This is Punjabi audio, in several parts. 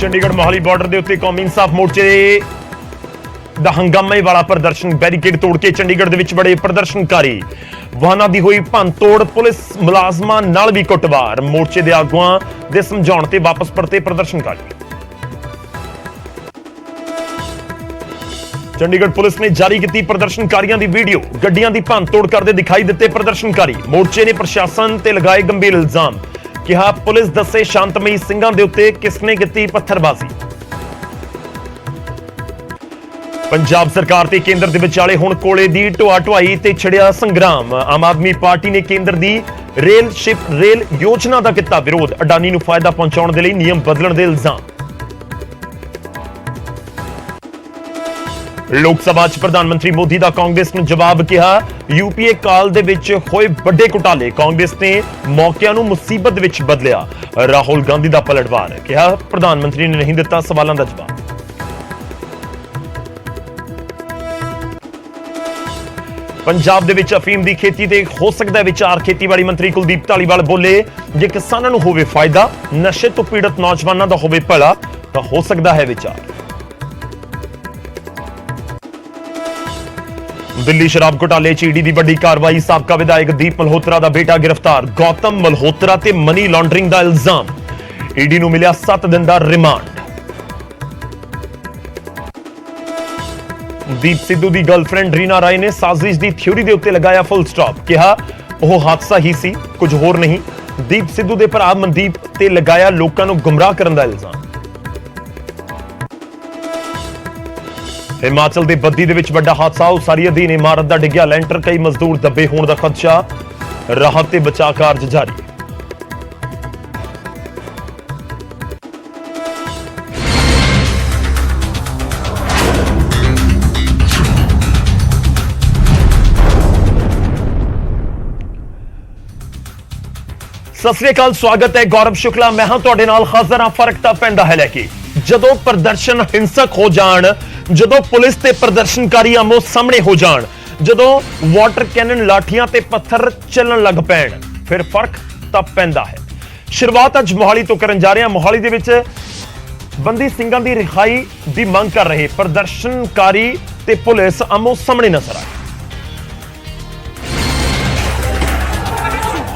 ਚੰਡੀਗੜ੍ਹ ਮੋਹਾਲੀ ਬਾਰਡਰ ਦੇ ਉੱਤੇ ਕੌਮੀ ਇਨਸਾਫ ਮੋਰਚੇ ਦਾ ਹੰਗਾਮੇ ਵਾਲਾ ਪ੍ਰਦਰਸ਼ਨ, ਬੈਰੀਕੇਡ ਤੋੜ ਕੇ ਚੰਡੀਗੜ੍ਹ ਦੇ ਵਿੱਚ ਬੜੇ ਪ੍ਰਦਰਸ਼ਨਕਾਰੀ, ਵਾਹਨਾਂ ਦੀ ਹੋਈ ਭੰਨਤੋੜ, ਪੁਲਿਸ ਮੁਲਾਜ਼ਮਾਂ ਨਾਲ ਵੀ ਕੁੱਟਮਾਰ, ਮੋਰਚੇ ਦੇ ਆਗੂਆਂ ਦੇ ਸਮਝਾਉਣ ਤੇ ਵਾਪਸ ਪਰਤੇ ਪ੍ਰਦਰਸ਼ਨਕਾਰੀ। ਚੰਡੀਗੜ੍ਹ ਪੁਲਿਸ ਨੇ ਜਾਰੀ ਕੀਤੀ ਪ੍ਰਦਰਸ਼ਨਕਾਰੀਆਂ ਦੀ ਵੀਡੀਓ, ਗੱਡੀਆਂ ਦੀ ਭੰਨਤੋੜ ਕਰਦੇ ਦਿਖਾਈ ਦਿੱਤੇ ਪ੍ਰਦਰਸ਼ਨਕਾਰੀ। ਮੋਰਚੇ ਨੇ ਪ੍ਰਸ਼ਾਸਨ ਤੇ ਲਗਾਏ ਗੰਭੀਰ ਇਲਜ਼ਾਮ, ਕਿਹਾ ਪੁਲਿਸ ਦੱਸੇ ਸ਼ਾਂਤਮਈ ਸਿੰਘਾਂ ਦੇ ਉੱਤੇ ਕਿਸਨੇ ਕੀਤੀ ਪੱਥਰਬਾਜ਼ੀ। ਪੰਜਾਬ ਸਰਕਾਰ ਤੇ ਕੇਂਦਰ ਦੇ ਵਿਚਾਲੇ ਹੁਣ ਕੋਲੇ ਦੀ ਢੋਆ-ਢੁਆਈ ਤੇ ਛਿੜਿਆ ਸੰਗਰਾਮ। ਆਮ ਆਦਮੀ ਪਾਰਟੀ ਨੇ ਕੇਂਦਰ ਦੀ ਰੇਲ ਯੋਜਨਾ ਦਾ ਕੀਤਾ ਵਿਰੋਧ, ਅਡਾਨੀ ਨੂੰ ਫਾਇਦਾ ਪਹੁੰਚਾਉਣ ਦੇ ਲਈ ਨਿਯਮ ਬਦਲਣ ਦੇ ਇਲਜ਼ਾਮ। ਲੋਕ ਸਭਾ 'ਚ ਪ੍ਰਧਾਨ ਮੰਤਰੀ ਮੋਦੀ ਦਾ ਕਾਂਗਰਸ ਨੂੰ ਜਵਾਬ, ਕਿਹਾ ਯੂਪੀਏ ਕਾਲ ਦੇ ਵਿੱਚ ਹੋਏ ਵੱਡੇ ਘੁਟਾਲੇ, ਕਾਂਗਰਸ ਨੇ ਮੌਕਿਆਂ ਨੂੰ ਮੁਸੀਬਤ ਵਿੱਚ ਬਦਲਿਆ। ਰਾਹੁਲ ਗਾਂਧੀ ਦਾ ਪਲਟਵਾਰ, ਕਿਹਾ ਪ੍ਰਧਾਨ ਮੰਤਰੀ ਨੇ ਨਹੀਂ ਦਿੱਤਾ ਸਵਾਲਾਂ ਦਾ ਜਵਾਬ। ਪੰਜਾਬ ਦੇ ਵਿੱਚ ਅਫੀਮ ਦੀ ਖੇਤੀ ਤੇ ਹੋ ਸਕਦਾ ਹੈ ਵਿਚਾਰ, ਖੇਤੀਬਾੜੀ ਮੰਤਰੀ ਕੁਲਦੀਪ ਧਾਲੀਵਾਲ ਬੋਲੇ, ਜੇ ਕਿਸਾਨਾਂ ਨੂੰ ਹੋਵੇ ਫਾਇਦਾ, ਨਸ਼ੇ ਤੋਂ ਪੀੜਤ ਨੌਜਵਾਨਾਂ ਦਾ ਹੋਵੇ ਭਲਾ, ਤਾਂ ਹੋ ਸਕਦਾ ਹੈ ਵਿਚਾਰ। ਦਿੱਲੀ ਸ਼ਰਾਬ ਘੁਟਾਲੇ 'ਚ ਈਡੀ ਦੀ ਵੱਡੀ ਕਾਰਵਾਈ, ਸਾਬਕਾ ਵਿਧਾਇਕ ਦੀਪ ਮਲਹੋਤਰਾ ਦਾ ਬੇਟਾ ਗ੍ਰਿਫਤਾਰ, ਗੌਤਮ ਮਲਹੋਤਰਾ ਤੇ ਮਨੀ ਲਾਂਡਰਿੰਗ ਦਾ ਇਲਜ਼ਾਮ, ਈਡੀ ਨੂੰ ਮਿਲਿਆ 7 ਦਿਨ ਦਾ ਰਿਮਾਂਡ। ਦੀਪ ਸਿੱਧੂ ਦੀ ਗਰਲਫ੍ਰੈਂਡ ਰੀਨਾ ਰਾਏ ਨੇ ਸਾਜ਼ਿਸ਼ ਦੀ ਥਿਊਰੀ ਦੇ ਉੱਤੇ ਲਗਾਇਆ ਫੁੱਲ ਸਟਾਪ, ਕਿਹਾ ਉਹ ਹਾਦਸਾ ਹੀ ਸੀ, ਕੁਝ ਹੋਰ ਨਹੀਂ। ਦੀਪ ਸਿੱਧੂ ਦੇ ਭਰਾ ਮਨਦੀਪ ਤੇ ਲਗਾਇਆ ਲੋਕਾਂ ਨੂੰ ਗੁੰਮਰਾਹ ਕਰਨ ਦਾ ਇਲਜ਼ਾਮ। ਹਿਮਾਚਲ ਦੇ ਬੱਦੀ ਦੇ ਵਿੱਚ ਵੱਡਾ ਹਾਦਸਾ, ਉਸਾਰੀ ਅਧੀਨ ਇਮਾਰਤ ਦਾ ਡਿੱਗਿਆ ਲੈਂਟਰ, ਕਈ ਮਜ਼ਦੂਰ ਦੱਬੇ ਹੋਣ ਦਾ ਖਦਸ਼ਾ, ਰਾਹਤ ਤੇ ਬਚਾਅ ਕਾਰਜ ਜਾਰੀ। ਸਤਿ ਸ੍ਰੀ ਅਕਾਲ, ਸਵਾਗਤ ਹੈ, ਗੌਰਵ ਸ਼ੁਕਲਾ ਮੈਂ ਹਾਂ ਤੁਹਾਡੇ ਨਾਲ ਹਾਜ਼ਰ ਹਾਂ। ਫਰਕ ਤਾਂ ਪੈਂਦਾ ਹੈ ਲੈ ਕੇ, ਜਦੋਂ ਪ੍ਰਦਰਸ਼ਨ ਹਿੰਸਕ ਹੋ ਜਾਣ, ਜਦੋਂ ਪੁਲਿਸ ਤੇ ਪ੍ਰਦਰਸ਼ਨਕਾਰੀ ਆਮੋ ਸਾਹਮਣੇ ਹੋ ਜਾਣ, ਜਦੋਂ ਵਾਟਰ ਕੈਨਨ, ਲਾਠੀਆਂ ਤੇ ਪੱਥਰ ਚੱਲਣ ਲੱਗ ਪੈਣ, ਫਿਰ ਫਰਕ ਤਾਂ ਪੈਂਦਾ ਹੈ। ਸ਼ੁਰੂਆਤ ਅੱਜ ਮੋਹਾਲੀ ਤੋਂ ਕਰਨ ਜਾ ਰਹੇ ਹਾਂ। ਮੋਹਾਲੀ ਦੇ ਵਿੱਚ ਬੰਦੀ ਸਿੰਘਾਂ ਦੀ ਰਿਹਾਈ ਦੀ ਮੰਗ ਕਰ ਰਹੇ ਪ੍ਰਦਰਸ਼ਨਕਾਰੀ ਤੇ ਪੁਲਿਸ ਆਮੋ ਸਾਹਮਣੇ ਨਜ਼ਰ ਆਏ।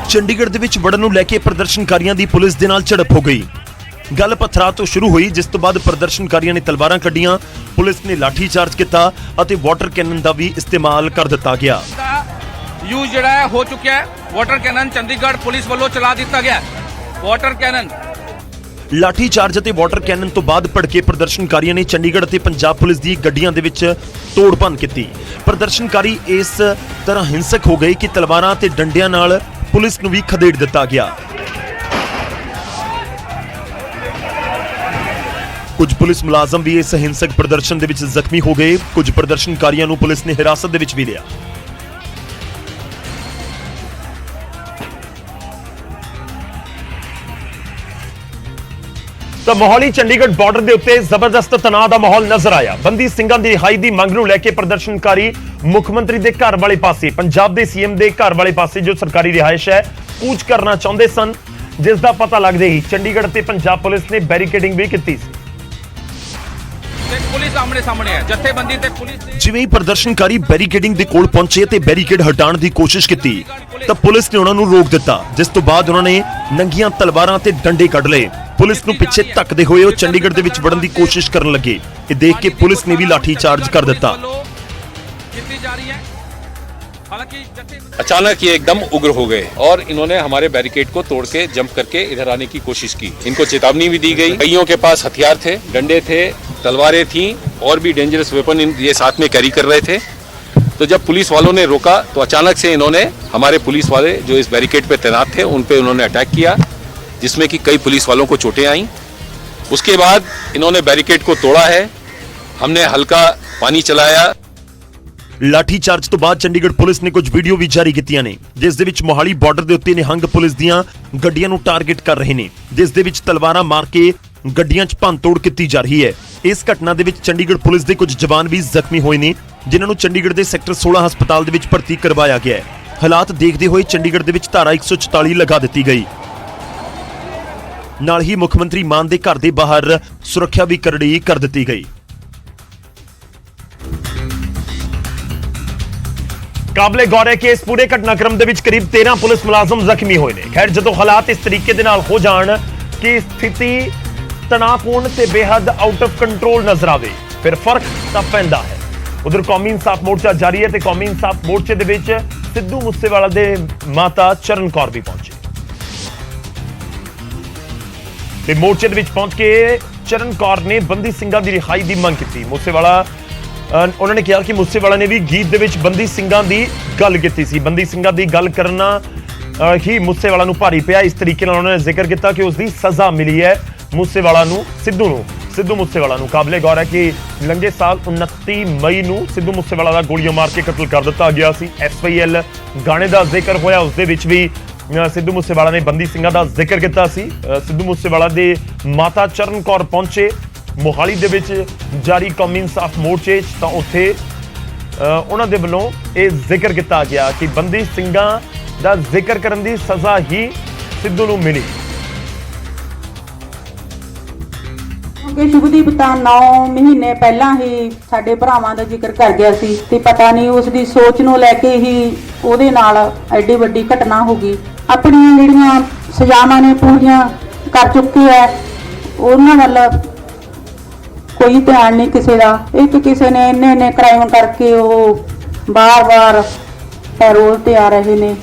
ਚੰਡੀਗੜ੍ਹ ਦੇ ਵਿੱਚ ਵੜਨ ਨੂੰ ਲੈ ਕੇ ਪ੍ਰਦਰਸ਼ਨਕਾਰੀਆਂ ਦੀ ਪੁਲਿਸ ਦੇ ਨਾਲ ਝੜਪ ਹੋ ਗਈ। ਗੱਲ ਪੱਥਰਾਂ ਤੋਂ ਸ਼ੁਰੂ ਹੋਈ, ਜਿਸ ਤੋਂ ਬਾਅਦ ਪ੍ਰਦਰਸ਼ਨਕਾਰੀਆਂ ਨੇ ਤਲਵਾਰਾਂ ਕੱਢੀਆਂ, ਪੁਲਿਸ ਨੇ ਲਾਠੀ ਚਾਰਜ ਕੀਤਾ ਅਤੇ ਵਾਟਰ ਕੈਨਨ ਦਾ ਵੀ ਇਸਤੇਮਾਲ ਕਰ ਦਿੱਤਾ ਗਿਆ। ਯੂਜ਼ ਜਿਹੜਾ ਹੈ ਹੋ ਚੁੱਕਿਆ ਹੈ। ਵਾਟਰ ਕੈਨਨ ਚੰਡੀਗੜ੍ਹ ਪੁਲਿਸ ਵੱਲੋਂ ਚਲਾ ਦਿੱਤਾ ਗਿਆ। ਵਾਟਰ ਕੈਨਨ, ਲਾਠੀ ਚਾਰਜ ਅਤੇ ਵਾਟਰ ਕੈਨਨ ਤੋਂ ਬਾਅਦ ਭੜਕੇ ਪ੍ਰਦਰਸ਼ਨਕਾਰੀਆਂ ਨੇ ਚੰਡੀਗੜ੍ਹ ਅਤੇ ਪੰਜਾਬ ਪੁਲਿਸ ਦੀ ਗੱਡੀਆਂ ਦੇ ਵਿੱਚ ਤੋੜ ਭੰਨ ਕੀਤੀ। ਪ੍ਰਦਰਸ਼ਨਕਾਰੀ ਇਸ ਤਰ੍ਹਾਂ ਹਿੰਸਕ ਹੋ ਗਏ ਕਿ ਤਲਵਾਰਾਂ ਤੇ ਡੰਡਿਆਂ ਨਾਲ ਪੁਲਿਸ ਨੂੰ ਵੀ ਖਦੇੜ ਦਿੱਤਾ ਗਿਆ। ਕੁਝ ਪੁਲਿਸ ਮੁਲਾਜ਼ਮ ਵੀ ਇਸ ਹਿੰਸਕ ਪ੍ਰਦਰਸ਼ਨ ਦੇ ਵਿੱਚ ਜ਼ਖਮੀ ਹੋ ਗਏ। ਕੁਝ ਪ੍ਰਦਰਸ਼ਨਕਾਰੀਆਂ ਨੂੰ ਪੁਲਿਸ ਨੇ ਹਿਰਾਸਤ ਦੇ ਵਿੱਚ ਵੀ ਲਿਆ। ਤਾਂ ਮੋਹਾਲੀ ਚੰਡੀਗੜ੍ਹ ਬਾਰਡਰ ਦੇ ਉੱਤੇ ਜ਼ਬਰਦਸਤ ਤਣਾਅ ਦਾ ਮਾਹੌਲ ਨਜ਼ਰ ਆਇਆ। ਬੰਦੀ ਸਿੰਘਾਂ ਦੀ ਰਿਹਾਈ ਦੀ ਮੰਗ ਨੂੰ ਲੈ ਕੇ ਪ੍ਰਦਰਸ਼ਨਕਾਰੀ ਮੁੱਖ ਮੰਤਰੀ ਦੇ ਘਰ ਵਾਲੇ ਪਾਸੇ, ਪੰਜਾਬ ਦੇ ਸੀਐਮ ਦੇ ਘਰ ਵਾਲੇ ਪਾਸੇ ਜੋ ਸਰਕਾਰੀ ਰਿਹਾਇਸ਼ ਹੈ, ਕੂਚ ਕਰਨਾ ਚਾਹੁੰਦੇ ਸਨ, ਜਿਸ ਦਾ ਪਤਾ ਲੱਗਦੇ ਹੀ ਚੰਡੀਗੜ੍ਹ ਤੇ ਪੰਜਾਬ ਪੁਲਿਸ ਨੇ ਬੈਰੀਕੇਡਿੰਗ ਵੀ ਕੀਤੀ ਸੀ। ਪੁਲਿਸ ਆਮਣੇ-ਸਾਹਮਣੇ ਹੈ, ਜਥੇਬੰਦੀ ਤੇ ਪੁਲਿਸ। ਜਿਵੇਂ ਹੀ ਪ੍ਰਦਰਸ਼ਨਕਾਰੀ ਬੈਰੀਕੇਡਿੰਗ ਦੇ ਕੋਲ ਪਹੁੰਚੇ ਤੇ ਬੈਰੀਕੇਡ ਹਟਾਉਣ ਦੀ ਕੋਸ਼ਿਸ਼ ਕੀਤੀ ਤਾਂ ਪੁਲਿਸ ਨੇ ਉਹਨਾਂ ਨੂੰ ਰੋਕ ਦਿੱਤਾ, ਜਿਸ ਤੋਂ ਬਾਅਦ ਉਹਨਾਂ ਨੇ ਨੰਗੀਆਂ ਤਲਵਾਰਾਂ ਤੇ ਡੰਡੇ ਕੱਢ ਲਏ। ਪੁਲਿਸ ਨੂੰ ਪਿੱਛੇ ਧੱਕਦੇ ਹੋਏ ਉਹ ਚੰਡੀਗੜ੍ਹ ਦੇ ਵਿੱਚ ਵੜਨ ਦੀ ਕੋਸ਼ਿਸ਼ ਕਰਨ ਲੱਗੇ। ਇਹ ਦੇਖ ਕੇ ਪੁਲਿਸ ਨੇ ਵੀ ਲਾਠੀ ਚਾਰਜ ਕਰ ਦਿੱਤਾ। अचानक ये एकदम उग्र हो गए और इन्होंने हमारे बैरिकेड को तोड़ के जंप करके इधर आने की कोशिश की। इनको चेतावनी भी दी गई। कईयों के पास हथियार थे, डंडे थे, तलवारें थी और भी डेंजरस वेपन ये साथ में कैरी कर रहे थे। तो जब पुलिस वालों ने रोका तो अचानक से इन्होंने हमारे पुलिस वाले जो इस बैरिकेड पे तैनात थे उन पे उन्होंने अटैक किया, जिसमें कि कई पुलिस वालों को चोटें आईं। उसके बाद इन्होंने बैरिकेड को तोड़ा है। हमने हल्का पानी चलाया। ਲਾਠੀ ਚਾਰਜ ਤੋਂ ਬਾਅਦ ਚੰਡੀਗੜ੍ਹ ਪੁਲਿਸ ਨੇ ਕੁਝ ਵੀਡੀਓ ਵੀ ਜਾਰੀ ਕੀਤੀਆਂ ਨੇ, ਜਿਸ ਦੇ ਵਿੱਚ ਮੋਹਾਲੀ ਬਾਰਡਰ ਦੇ ਉੱਤੇ ਨਿਹੰਗ ਪੁਲਿਸ ਦੀਆਂ ਗੱਡੀਆਂ ਨੂੰ ਟਾਰਗੇਟ ਕਰ ਰਹੇ ਨੇ, ਜਿਸ ਦੇ ਵਿੱਚ ਤਲਵਾਰਾਂ ਮਾਰ ਕੇ ਗੱਡੀਆਂ 'ਚ ਭੰਨਤੋੜ ਕੀਤੀ ਜਾ ਰਹੀ ਹੈ। ਇਸ ਘਟਨਾ ਦੇ ਵਿੱਚ ਚੰਡੀਗੜ੍ਹ ਪੁਲਿਸ ਦੇ ਕੁਝ ਜਵਾਨ ਵੀ ਜ਼ਖਮੀ ਹੋਏ ਨੇ, ਜਿਨ੍ਹਾਂ ਨੂੰ ਚੰਡੀਗੜ੍ਹ ਦੇ ਸੈਕਟਰ 16 ਹਸਪਤਾਲ ਦੇ ਵਿੱਚ ਭਰਤੀ ਕਰਵਾਇਆ ਗਿਆ ਹੈ। ਹਾਲਾਤ ਦੇਖਦੇ ਹੋਏ ਚੰਡੀਗੜ੍ਹ ਦੇ ਵਿੱਚ ਧਾਰਾ 144 ਲਗਾ ਦਿੱਤੀ ਗਈ। ਨਾਲ ਹੀ ਮੁੱਖ ਮੰਤਰੀ ਮਾਨ ਦੇ ਘਰ ਦੇ ਬਾਹਰ ਸੁਰੱਖਿਆ ਵੀ ਕਰੜੀ ਕਰ ਦਿੱਤੀ ਗਈ। ਕਾਬਲੇ ਗੌਰ ਹੈ ਕਿ ਇਸ ਪੂਰੇ ਘਟਨਾਕ੍ਰਮ ਦੇ ਵਿੱਚ ਕਰੀਬ 13 ਪੁਲਿਸ ਮੁਲਾਜ਼ਮ ਜ਼ਖਮੀ ਹੋਏ ਨੇ। ਖੈਰ, ਜਦੋਂ ਹਾਲਾਤ ਇਸ ਤਰੀਕੇ ਦੇ ਨਾਲ ਹੋ ਜਾਣ ਕਿ ਸਥਿਤੀ ਤਣਾਅਪੂਰਨ ਤੇ ਬੇਹੱਦ ਆਊਟ ਆਫ ਕੰਟਰੋਲ ਨਜ਼ਰ ਆਵੇ, ਫਿਰ ਫਰਕ ਤਾਂ ਪੈਂਦਾ ਹੈ। ਉਧਰ ਕੌਮੀ ਇਨਸਾਫ ਮੋਰਚਾ ਜਾਰੀ ਹੈ ਤੇ ਕੌਮੀ ਇਨਸਾਫ ਮੋਰਚੇ ਦੇ ਵਿੱਚ ਸਿੱਧੂ ਮੂਸੇਵਾਲਾ ਦੇ ਮਾਤਾ ਚਰਨ ਕੌਰ ਵੀ ਪਹੁੰਚੇ ਤੇ ਮੋਰਚੇ ਦੇ ਵਿੱਚ ਪਹੁੰਚ ਕੇ ਚਰਨ ਕੌਰ ਨੇ ਬੰਦੀ ਸਿੰਘਾਂ ਦੀ ਰਿਹਾਈ ਦੀ ਮੰਗ ਕੀਤੀ। ਮੂਸੇਵਾਲਾ ਉਹਨਾਂ ਨੇ ਕਿਹਾ ਕਿ ਮੂਸੇਵਾਲਾ ਨੇ ਵੀ ਗੀਤ ਦੇ ਵਿੱਚ ਬੰਦੀ ਸਿੰਘਾਂ ਦੀ ਗੱਲ ਕੀਤੀ ਸੀ। ਬੰਦੀ ਸਿੰਘਾਂ ਦੀ ਗੱਲ ਕਰਨਾ ਹੀ ਮੂਸੇਵਾਲਾ ਨੂੰ ਭਾਰੀ ਪਿਆ। ਇਸ ਤਰੀਕੇ ਨਾਲ ਉਹਨਾਂ ਨੇ ਜ਼ਿਕਰ ਕੀਤਾ ਕਿ ਉਸ ਦੀ ਸਜ਼ਾ ਮਿਲੀ ਹੈ ਮੂਸੇਵਾਲਾ ਨੂੰ, ਸਿੱਧੂ ਮੂਸੇਵਾਲਾ ਨੂੰ। ਕਾਬਲੇ ਗੌਰ ਹੈ ਕਿ ਲੰਘੇ ਸਾਲ 29 ਮਈ ਨੂੰ ਸਿੱਧੂ ਮੂਸੇਵਾਲਾ ਦਾ ਗੋਲੀਆਂ ਮਾਰ ਕੇ ਕਤਲ ਕਰ ਦਿੱਤਾ ਗਿਆ ਸੀ। SYL ਗਾਣੇ ਦਾ ਜ਼ਿਕਰ ਹੋਇਆ, ਉਸ ਦੇ ਵਿੱਚ ਵੀ ਸਿੱਧੂ ਮੂਸੇਵਾਲਾ ਨੇ ਬੰਦੀ ਸਿੰਘਾਂ ਦਾ ਜ਼ਿਕਰ ਕੀਤਾ ਸੀ। ਸਿੱਧੂ ਮੂਸੇਵਾਲਾ ਦੇ ਮਾਤਾ ਚਰਨ ਕੌਰ ਪਹੁੰਚੇ ਮੋਹਾਲੀ ਦੇ ਵਿੱਚ ਜਾਰੀ ਕੌਮੀ ਇਨਸਾਫ ਮੋਰਚੇ 'ਚ, ਤਾਂ ਉੱਥੇ ਉਹਨਾਂ ਦੇ ਵੱਲੋਂ ਇਹ ਜ਼ਿਕਰ ਕੀਤਾ ਗਿਆ ਕਿ ਬੰਦੀ ਸਿੰਘਾਂ ਦਾ ਜ਼ਿਕਰ ਕਰਨ ਦੀ ਸਜ਼ਾ ਹੀ ਸਿੱਧੂ ਨੂੰ ਮਿਲੀ। ਕਿ ਸ਼ੁਭਦੀਪ ਤਾਂ 9 ਮਹੀਨੇ ਪਹਿਲਾਂ ਹੀ ਸਾਡੇ ਭਰਾਵਾਂ ਦਾ ਜ਼ਿਕਰ ਕਰ ਗਿਆ ਸੀ ਤੇ ਪਤਾ ਨਹੀਂ ਉਸ ਦੀ ਸੋਚ ਨੂੰ ਲੈ ਕੇ ਹੀ ਉਹਦੇ ਨਾਲ ਐਡੀ ਵੱਡੀ ਘਟਨਾ ਹੋ ਗਈ। ਆਪਣੀਆਂ ਜਿਹੜੀਆਂ ਸਜ਼ਾਵਾਂ ਨੇ ਪੂਰੀਆਂ ਕਰ ਚੁੱਕੇ ਆ, ਉਹਨਾਂ ਵੱਲ ਕੋਈ ਧਿਆਨ ਨਹੀਂ ਕਿਸੇ ਦਾ। ਇੱਕ ਕਿਸੇ ਨੇ ਇੰਨੇ ਕ੍ਰਾਈਮ ਕਰਕੇ ਉਹ ਬਾਰ-ਬਾਰ ਪੈਰੋਲ ਤੇ ਆ ਰਹੇ ਨੇ,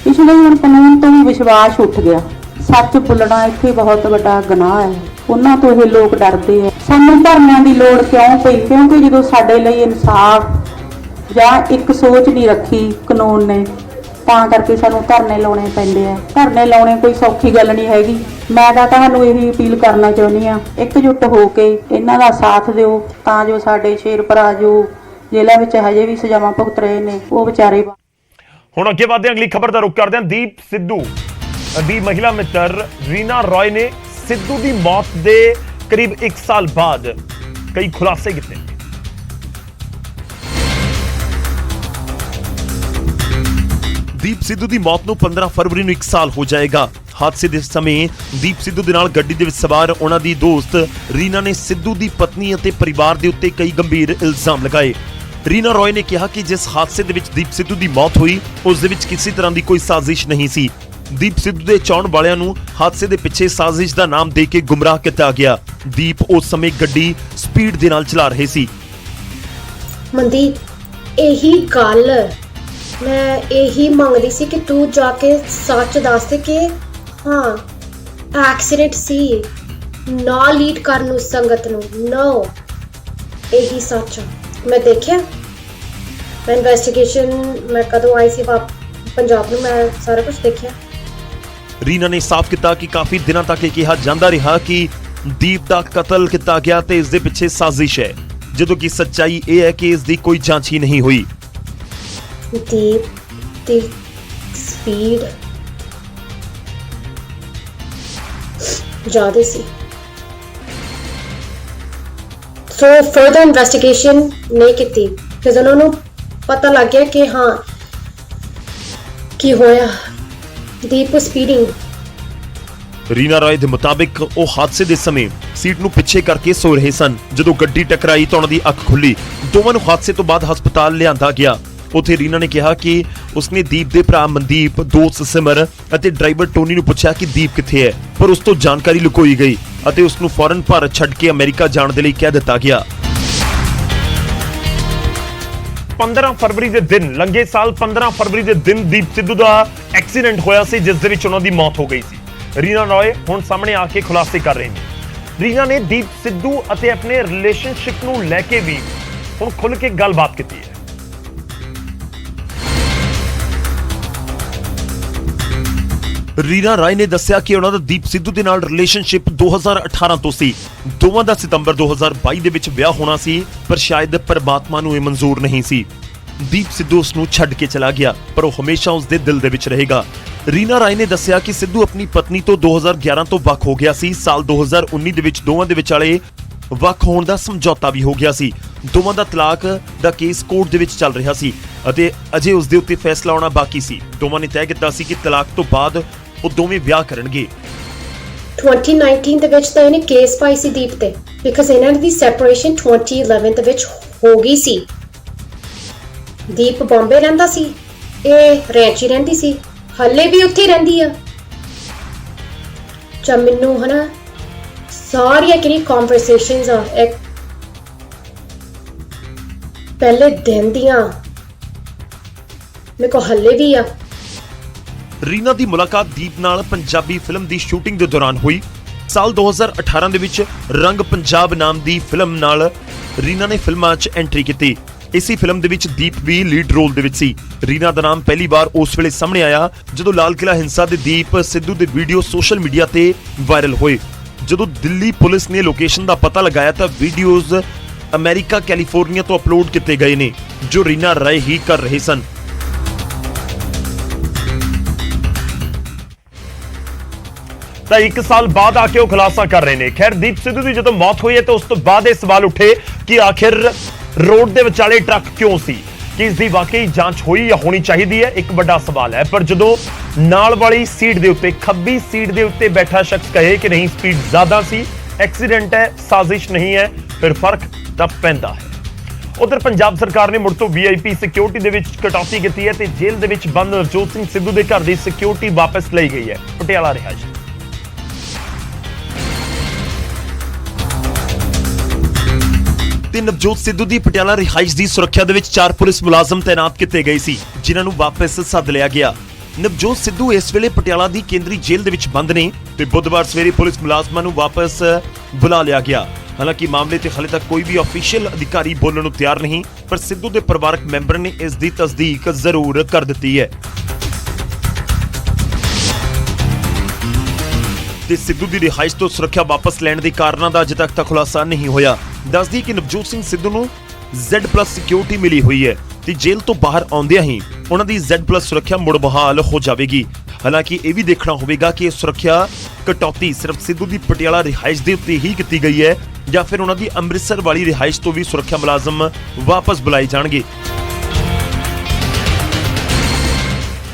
ਇਸ ਲਈ ਹੁਣ ਕਾਨੂੰਨ ਤੋਂ ਵੀ ਵਿਸ਼ਵਾਸ ਉੱਠ ਗਿਆ। ਸੱਚ ਬੋਲਣਾ ਇੱਥੇ ਬਹੁਤ ਵੱਡਾ ਗੁਨਾਹ ਹੈ, ਉਹਨਾਂ ਤੋਂ ਇਹ ਲੋਕ ਡਰਦੇ ਆ। ਸਾਨੂੰ ਧਰਨਿਆਂ ਦੀ ਲੋੜ ਕਿਉਂ ਪਈ? ਕਿਉਂਕਿ ਜਦੋਂ ਸਾਡੇ ਲਈ ਇਨਸਾਫ ਜਾਂ ਇੱਕ ਸੋਚ ਨਹੀਂ ਰੱਖੀ ਕਾਨੂੰਨ ਨੇ, ਤਾਂ ਕਰਕੇ ਸਾਨੂੰ ਧਰਨੇ ਲਾਉਣੇ ਪੈਂਦੇ ਆ। ਧਰਨੇ ਲਾਉਣੇ ਕੋਈ ਸੌਖੀ ਗੱਲ ਨਹੀਂ ਹੈਗੀ। ਮੈਂ ਤਾਂ ਤੁਹਾਨੂੰ ਇਹੀ ਅਪੀਲ ਕਰਨਾ ਚਾਹੁੰਦੀ ਆ, ਇਕਜੁੱਟ ਹੋ ਕੇ ਇਹਨਾਂ ਦਾ ਸਾਥ ਦਿਓ ਤਾਂ ਜੋ ਸਾਡੇ ਸ਼ੇਰ ਭਰਾ ਜੋ ਜੇਲ੍ਹਾਂ ਵਿੱਚ ਹਜੇ ਵੀ ਸਜ਼ਾਵਾਂ ਭੁਗਤ ਰਹੇ ਨੇ ਉਹ ਵਿਚਾਰੇ। ਹੁਣ ਅੱਗੇ ਵਧਦੇ ਹਾਂ, ਅਗਲੀ ਖਬਰ ਦਾ ਰੁਖ ਕਰਦੇ ਹਾਂ। ਦੀਪ ਸਿੱਧੂ ਦੀ ਮਹਿਲਾ ਮਿੱਤਰ ਰੀਨਾ ਰॉय ਨੇ ਸਿੱਧੂ ਦੀ ਮੌਤ ਦੇ ਕਰੀਬ 1 ਸਾਲ ਬਾਅਦ ਕਈ ਖੁਲਾਸੇ ਕੀਤੇ। ਦੀਪ ਸਿੱਧੂ ਦੀ ਮੌਤ ਨੂੰ 15 ਫਰਵਰੀ ਨੂੰ 1 ਸਾਲ ਹੋ ਜਾਏਗਾ। ਹਾਦਸੇ ਦੇ ਸਮੇਂ ਦੀਪ ਸਿੱਧੂ ਦੇ ਨਾਲ ਗੱਡੀ ਦੇ ਵਿੱਚ ਸਵਾਰ ਉਹਨਾਂ ਦੀ ਦੋਸਤ ਰੀਨਾ ਨੇ ਸਿੱਧੂ ਦੀ ਪਤਨੀ ਅਤੇ ਪਰਿਵਾਰ ਦੇ ਉੱਤੇ ਕਈ ਗੰਭੀਰ ਇਲਜ਼ਾਮ ਲਗਾਏ। ਰੀਨਾ ਰॉय ਨੇ ਕਿਹਾ ਕਿ ਜਿਸ ਹਾਦਸੇ ਦੇ ਵਿੱਚ ਦੀਪ ਸਿੱਧੂ ਦੀ ਮੌਤ ਹੋਈ ਉਸ ਦੇ ਵਿੱਚ ਕਿਸੇ ਤਰ੍ਹਾਂ ਦੀ ਕੋਈ ਸਾਜ਼ਿਸ਼ ਨਹੀਂ ਸੀ। ਦੀਪ ਸਿੱਧੂ ਦੇ ਚਾਹਣ ਵਾਲਿਆਂ ਨੂੰ ਹਾਦਸੇ ਦੇ ਪਿੱਛੇ ਸਾਜ਼ਿਸ਼ ਦਾ ਨਾਮ ਦੇ ਕੇ ਗੁੰਮਰਾਹ ਕੀਤਾ ਗਿਆ। ਦੀਪ ਉਸ ਸਮੇਂ ਗੱਡੀ ਸਪੀਡ ਦੇ ਨਾਲ ਚਲਾ ਰਹੇ ਸੀ। ਮਨਦੀਪ, ਇਹੀ ਗੱਲ ਮੈਂ ਇਹੀ ਮੰਗਦੀ ਸੀ ਕਿ ਤੂੰ ਜਾ ਕੇ ਸੱਚ ਦੱਸ ਦੇ ਕਿ ਹਾਂ ਐਕਸੀਡੈਂਟ ਸੀ, ਨਾ ਲੀਡ ਕਰਨ ਨੂੰ ਸੰਗਤ ਨੂੰ। ਨੋ, ਇਹੀ ਸੱਚ ਮੈਂ ਦੇਖਿਆ। ਮੈਂ ਇਨਵੈਸਟੀਗੇਸ਼ਨ ਮੈਂ ਕਦੋਂ ਆਈ ਸੀ ਪੰਜਾਬ ਨੂੰ, ਮੈਂ ਸਾਰਾ ਕੁਝ ਦੇਖਿਆ। ਰੀਨਾ ਨੇ ਸਾਫ਼ ਕੀਤਾ ਕਿ ਕਾਫੀ ਦਿਨਾਂ ਤੱਕ ਇਹ ਕਿਹਾ ਜਾਂਦਾ ਰਿਹਾ ਕਿ ਦੀਪ ਦਾ ਕਤਲ ਕੀਤਾ ਗਿਆ ਤੇ ਇਸ ਦੇ ਪਿੱਛੇ ਸਾਜ਼ਿਸ਼ ਹੈ, ਜਦੋਂ ਕਿ ਸੱਚਾਈ ਇਹ ਹੈ ਕਿ ਇਸ ਦੀ ਕੋਈ ਜਾਂਚ ਹੀ ਨਹੀਂ ਹੋਈ। ਦੀਪ ਦੀ ਸਪੀਡ ਜ਼ਿਆਦਾ ਸੀ, ਸੋ ਫਰਦਰ ਇਨਵੈਸਟੀਗੇਸ਼ਨ ਨਹੀਂ ਕੀਤੀ ਫਿਰ ਉਹਨਾਂ ਨੂੰ ਪਤਾ ਲੱਗ ਗਿਆ ਕਿ ਹਾਂ ਕੀ ਹੋਇਆ। ਦੀਪ ਸਪੀਡਿੰਗ। ਰੀਨਾ ਰॉय ਦੇ ਮੁਤਾਬਿਕ ਉਹ ਹਾਦਸੇ ਦੇ ਸਮੇਂ ਸੀਟ ਨੂੰ ਪਿੱਛੇ ਕਰਕੇ ਸੋ ਰਹੇ ਸਨ। ਜਦੋਂ ਗੱਡੀ ਟਕਰਾਈ ਤਾਂ ਉਹਨਾਂ ਦੀ ਅੱਖ ਖੁੱਲੀ। ਦੋਵਾਂ ਨੂੰ ਹਾਦਸੇ ਤੋਂ ਬਾਅਦ ਹਸਪਤਾਲ ਲਿਆਂਦਾ ਗਿਆ। ਉੱਥੇ ਰੀਨਾ ਨੇ ਕਿਹਾ ਕਿ ਉਸਨੇ ਦੀਪ ਦੇ ਭਰਾ ਮਨਦੀਪ, ਦੋਸਤ ਸਿਮਰ ਅਤੇ ਡਰਾਈਵਰ ਟੋਨੀ ਨੂੰ ਪੁੱਛਿਆ ਕਿ ਦੀਪ ਕਿੱਥੇ ਹੈ, ਪਰ ਉਸ ਤੋਂ ਜਾਣਕਾਰੀ ਲੁਕੋਈ ਗਈ ਅਤੇ ਉਸ ਨੂੰ ਫੌਰਨ ਭਾਰਤ ਛੱਡ ਕੇ ਅਮਰੀਕਾ ਜਾਣ ਦੇ ਲਈ ਕਹਿ ਦਿੱਤਾ ਗਿਆ। 15 ਫਰਵਰੀ ਦੇ ਦਿਨ, ਲੰਘੇ ਸਾਲ 15 ਫਰਵਰੀ ਦੇ ਦਿਨ ਦੀਪ ਸਿੱਧੂ ਦਾ ਐਕਸੀਡੈਂਟ ਹੋਇਆ ਸੀ, ਜਿਸ ਦੇ ਵਿੱਚ ਉਹਨਾਂ ਦੀ ਮੌਤ ਹੋ ਗਈ ਸੀ। ਰੀਨਾ ਰॉय ਹੁਣ ਸਾਹਮਣੇ ਆ ਕੇ ਖੁਲਾਸੇ ਕਰ ਰਹੇ ਨੇ। ਰੀਨਾ ਨੇ ਦੀਪ ਸਿੱਧੂ ਅਤੇ ਆਪਣੇ ਰਿਲੇਸ਼ਨਸ਼ਿਪ ਨੂੰ ਲੈ ਕੇ ਵੀ ਹੁਣ ਖੁੱਲ੍ਹ ਕੇ ਗੱਲਬਾਤ ਕੀਤੀ ਹੈ। ਰੀਨਾ रॉय ਨੇ ਦੱਸਿਆ ਕਿ ਉਹਨਾਂ ਦਾ ਦੀਪ ਸਿੱਧੂ ਦੇ ਨਾਲ ਰਿਲੇਸ਼ਨਸ਼ਿਪ 2018 ਤੋਂ ਸੀ। ਦੋਵਾਂ ਦਾ ਸਤੰਬਰ 2022 ਦੇ ਵਿੱਚ ਵਿਆਹ ਹੋਣਾ ਸੀ, ਪਰ ਸ਼ਾਇਦ ਪਰਮਾਤਮਾ ਨੂੰ ਇਹ ਮਨਜ਼ੂਰ ਨਹੀਂ ਸੀ। ਦੀਪ ਸਿੱਧੂ ਉਸ ਨੂੰ ਛੱਡ ਕੇ ਚਲਾ ਗਿਆ, ਪਰ ਉਹ ਹਮੇਸ਼ਾ ਉਸ ਦੇ ਦਿਲ ਦੇ ਵਿੱਚ ਰਹੇਗਾ। ਰੀਨਾ रॉय ਨੇ ਦੱਸਿਆ ਕਿ ਸਿੱਧੂ ਆਪਣੀ ਪਤਨੀ ਤੋਂ 2011 ਤੋਂ ਵੱਖ ਹੋ ਗਿਆ ਸੀ। ਸਾਲ 2019 ਦੇ ਵਿੱਚ ਦੋਵਾਂ ਦੇ ਵਿਚਾਲੇ ਵੱਖ ਹੋਣ ਦਾ ਸਮਝੌਤਾ ਵੀ ਹੋ ਗਿਆ ਸੀ। ਦੋਵਾਂ ਦਾ ਤਲਾਕ ਦਾ ਕੇਸ ਕੋਰਟ ਦੇ ਵਿੱਚ ਚੱਲ ਰਿਹਾ ਸੀ ਅਤੇ ਅਜੇ ਉਸ ਦੇ ਉੱਤੇ ਫੈਸਲਾ ਆਉਣਾ ਬਾਕੀ ਸੀ। ਦੋਵਾਂ ਨੇ ਤੈਅ ਕੀਤਾ ਸੀ ਕਿ ਤਲਾਕ ਤੋਂ ਬਾਅਦ ਉਹ ਦੋਵੇਂ ਵਿਆਹ ਕਰਨਗੇ। 2019 ਦੇ ਵਿੱਚ ਤਾਂ ਇਹਨੇ ਕੇਸ ਪਾਈ ਸੀ ਦੀਪ ਤੇ, ਬਿਕਾਜ਼ ਇਹਨਾਂ ਦੀ ਸੈਪਰੇਸ਼ਨ 2011 ਦੇ ਵਿੱਚ ਹੋ ਗਈ ਸੀ। ਦੀਪ ਬੰਬੇ ਰਹਿੰਦਾ ਸੀ, ਇਹ ਰੈਂਚੀ ਰਹਿੰਦੀ ਸੀ, ਹੱਲੇ ਵੀ ਉੱਥੇ ਰਹਿੰਦੀ ਆ। ਜਦ ਮੈਨੂੰ ਹਨਾ ਸਾਰੀਆਂ ਕਿਹੜੀ ਕਨਵਰਸੇਸ਼ਨਸ ਆ ਇੱਕ ਪਹਿਲੇ ਦਿਨ ਦੀਆਂ ਮੇਰੇ ਕੋਲ ਹੱਲੇ ਵੀ ਆ। ਰੀਨਾ ਦੀ ਮੁਲਾਕਾਤ ਦੀਪ ਨਾਲ ਪੰਜਾਬੀ ਫਿਲਮ ਦੀ ਸ਼ੂਟਿੰਗ ਦੇ ਦੌਰਾਨ ਹੋਈ। ਸਾਲ 2018 ਦੇ ਵਿੱਚ ਰੰਗ ਪੰਜਾਬ ਨਾਮ ਦੀ ਫਿਲਮ ਨਾਲ ਰੀਨਾ ਨੇ ਫਿਲਮਾਂ 'ਚ ਐਂਟਰੀ ਕੀਤੀ। ਇਸੇ ਫਿਲਮ ਦੇ ਵਿੱਚ ਦੀਪ ਵੀ ਲੀਡ ਰੋਲ ਦੇ ਵਿੱਚ ਸੀ। ਰੀਨਾ ਦਾ ਨਾਮ ਪਹਿਲੀ ਵਾਰ ਉਸ ਵੇਲੇ ਸਾਹਮਣੇ ਆਇਆ ਜਦੋਂ ਲਾਲ ਕਿਲਾ ਹਿੰਸਾ ਦੇ ਦੀਪ ਸਿੱਧੂ ਦੇ ਵੀਡੀਓ ਸੋਸ਼ਲ ਮੀਡੀਆ ਤੇ ਵਾਇਰਲ ਹੋਏ। ਜਦੋਂ ਦਿੱਲੀ ਪੁਲਿਸ ਨੇ ਲੋਕੇਸ਼ਨ ਦਾ ਪਤਾ ਲਗਾਇਆ ਤਾਂ ਵੀਡੀਓਜ਼ ਅਮਰੀਕਾ ਕੈਲੀਫੋਰਨੀਆ ਤੋਂ ਅਪਲੋਡ ਕੀਤੇ ਗਏ ਨੇ ਜੋ ਰੀਨਾ ਰਾਏ ਹੀ ਕਰ ਰਹੇ ਸਨ। ਤਾਂ 1 ਸਾਲ ਬਾਅਦ ਆ ਕੇ ਉਹ ਖੁਲਾਸਾ ਕਰ ਰਹੇ ਨੇ। ਖੈਰ ਦੀਪ ਸਿੱਧੂ ਦੀ ਜਦੋਂ ਮੌਤ ਹੋਈ ਹੈ ਤਾਂ ਉਸ ਤੋਂ ਬਾਅਦ ਇਹ ਸਵਾਲ ਉੱਠੇ ਕਿ ਆਖਿਰ ਰੋਡ ਦੇ ਵਿਚਾਲੇ ਟਰੱਕ ਕਿਉਂ ਸੀ, ਕਿ ਇਸ ਦੀ ਵਾਕਈ ਜਾਂਚ ਹੋਈ ਜਾਂ ਹੋਣੀ ਚਾਹੀਦੀ ਹੈ, ਇੱਕ ਵੱਡਾ ਸਵਾਲ ਹੈ। ਪਰ ਜਦੋਂ ਨਾਲ ਵਾਲੀ ਸੀਟ ਦੇ ਉੱਤੇ ਖੱਬੀ ਸੀਟ ਦੇ ਉੱਤੇ ਬੈਠਾ ਸ਼ਖਸ ਕਹੇ ਕਿ ਨਹੀਂ ਸਪੀਡ ਜ਼ਿਆਦਾ ਸੀ, ਐਕਸੀਡੈਂਟ ਹੈ, ਸਾਜ਼ਿਸ਼ ਨਹੀਂ ਹੈ, ਫਿਰ ਫਰਕ ਤਾਂ ਪੈਂਦਾ ਹੈ। ਉਧਰ ਪੰਜਾਬ ਸਰਕਾਰ ਨੇ ਮੁੜ ਤੋਂ VIP ਸਿਕਿਉਰਿਟੀ ਦੇ ਵਿੱਚ ਕਟੌਤੀ ਕੀਤੀ ਹੈ ਤੇ ਜੇਲ੍ਹ ਦੇ ਵਿੱਚ ਬੰਦ ਨਵਜੋਤ ਸਿੰਘ ਸਿੱਧੂ ਦੇ ਘਰ ਦੀ ਸਿਕਿਉਰਿਟੀ ਵਾਪਸ ਲਈ ਗਈ ਹੈ। ਪਟਿਆਲਾ ਰਿਹਾਇਸ਼ ਤੇ ਨਵਜੋਤ ਸਿੱਧੂ ਦੀ ਪਟਿਆਲਾ ਰਿਹਾਇਸ਼ ਦੀ ਸੁਰੱਖਿਆ ਦੇ ਵਿੱਚ 4 ਪੁਲਿਸ ਮੁਲਾਜ਼ਮ ਤਾਇਨਾਤ ਕੀਤੇ ਗਏ ਸੀ ਜਿਨ੍ਹਾਂ ਨੂੰ ਵਾਪਸ ਸੱਦ ਲਿਆ ਗਿਆ। ਨਵਜੋਤ ਸਿੱਧੂ ਇਸ ਵੇਲੇ ਪਟਿਆਲਾ ਦੀ ਕੇਂਦਰੀ ਜੇਲ੍ਹ ਦੇ ਵਿੱਚ ਬੰਦ ਨੇ ਤੇ ਬੁੱਧਵਾਰ ਸਵੇਰੇ ਪੁਲਿਸ ਮੁਲਾਜ਼ਮਾਂ ਨੂੰ ਵਾਪਸ ਬੁਲਾ ਲਿਆ ਗਿਆ। ਹਾਲਾਂਕਿ ਮਾਮਲੇ ਤੇ ਹਾਲੇ ਤੱਕ ਕੋਈ ਵੀ ਅਫੀਸ਼ੀਅਲ ਅਧਿਕਾਰੀ ਬੋਲਣ ਨੂੰ ਤਿਆਰ ਨਹੀਂ, ਪਰ ਸਿੱਧੂ ਦੇ ਪਰਿਵਾਰਕ ਮੈਂਬਰ ਨੇ ਇਸ ਦੀ ਤਸਦੀਕ ਜ਼ਰੂਰ ਕਰ ਦਿੱਤੀ ਹੈ। ਤੇ ਸਿੱਧੂ ਦੀ ਰਿਹਾਇਸ਼ ਤੋਂ ਸੁਰੱਖਿਆ ਵਾਪਸ ਲੈਣ ਦੇ ਕਾਰਨਾਂ ਦਾ ਅਜੇ ਤੱਕ ਤਾਂ ਖੁਲਾਸਾ ਨਹੀਂ ਹੋਇਆ। ਦੱਸਦੀ ਕਿ ਨਵਜੋਤ ਸਿੰਘ ਸਿੱਧੂ ਨੂੰ Z+ ਸਿਕਿਉਰਿਟੀ ਮਿਲੀ ਹੋਈ ਹੈ ਤੇ ਜੇਲ੍ਹ ਤੋਂ ਬਾਹਰ ਆਉਂਦਿਆਂ ਹੀ ਉਹਨਾਂ ਦੀ Z+ ਸੁਰੱਖਿਆ ਮੁੜ ਬਹਾਲ ਹੋ ਜਾਵੇਗੀ। ਹਾਲਾਂਕਿ ਇਹ ਵੀ ਦੇਖਣਾ ਹੋਵੇਗਾ ਕਿ ਇਹ ਸੁਰੱਖਿਆ ਕਟੌਤੀ ਸਿਰਫ ਸਿੱਧੂ ਦੀ ਪਟਿਆਲਾ ਰਿਹਾਇਸ਼ ਦੇ ਉੱਤੇ ਹੀ ਕੀਤੀ ਗਈ ਹੈ ਜਾਂ ਫਿਰ ਉਹਨਾਂ ਦੀ ਅੰਮ੍ਰਿਤਸਰ ਵਾਲੀ ਰਿਹਾਇਸ਼ ਤੋਂ ਵੀ ਸੁਰੱਖਿਆ ਮੁਲਾਜ਼ਮ ਵਾਪਸ ਬੁਲਾਏ ਜਾਣਗੇ।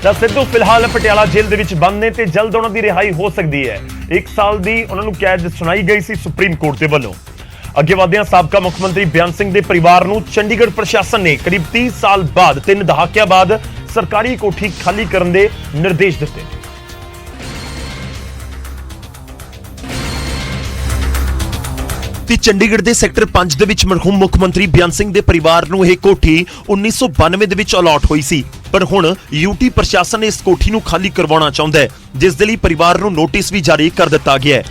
ਤਾਂ ਸਿੱਧੂ ਫਿਲਹਾਲ ਪਟਿਆਲਾ ਜੇਲ੍ਹ ਦੇ ਵਿੱਚ ਬੰਦ ਨੇ ਤੇ ਜਲਦ ਉਹਨਾਂ ਦੀ ਰਿਹਾਈ ਹੋ ਸਕਦੀ ਹੈ। 1 ਸਾਲ ਦੀ ਉਹਨਾਂ ਨੂੰ ਕੈਦ ਸੁਣਾਈ ਗਈ ਸੀ ਸੁਪਰੀਮ ਕੋਰਟ ਦੇ ਵੱਲੋਂ। ਅੱਗੇ ਵਧਦਿਆਂ ਸਾਬਕਾ ਮੁੱਖ ਮੰਤਰੀ ਬਿਆਨ ਸਿੰਘ ਦੇ ਪਰਿਵਾਰ ਨੂੰ ਚੰਡੀਗੜ੍ਹ ਪ੍ਰਸ਼ਾਸਨ ਨੇ ਕਰੀਬ 30 ਸਾਲ ਬਾਅਦ 3 ਦਹਾਕਿਆਂ ਬਾਅਦ ਸਰਕਾਰੀ ਕੋਠੀ ਖਾਲੀ ਕਰਨ ਦੇ ਨਿਰਦੇਸ਼ ਦਿੱਤੇ। ਤੇ ਚੰਡੀਗੜ੍ਹ ਦੇ ਸੈਕਟਰ 5 ਦੇ ਵਿੱਚ ਮਰਹੂਮ ਮੁੱਖ ਮੰਤਰੀ ਬਿਆਨ ਸਿੰਘ ਦੇ ਪਰਿਵਾਰ ਨੂੰ ਇਹ ਕੋਠੀ 1992 ਦੇ ਵਿੱਚ ਅਲਾਟ ਹੋਈ ਸੀ, ਪਰ ਹੁਣ UT ਪ੍ਰਸ਼ਾਸਨ ਇਸ ਕੋਠੀ ਨੂੰ ਖਾਲੀ ਕਰਵਾਉਣਾ ਚਾਹੁੰਦਾ ਹੈ, ਜਿਸ ਦੇ ਲਈ ਪਰਿਵਾਰ ਨੂੰ ਨੋਟਿਸ ਵੀ ਜਾਰੀ ਕਰ ਦਿੱਤਾ ਗਿਆ ਹੈ।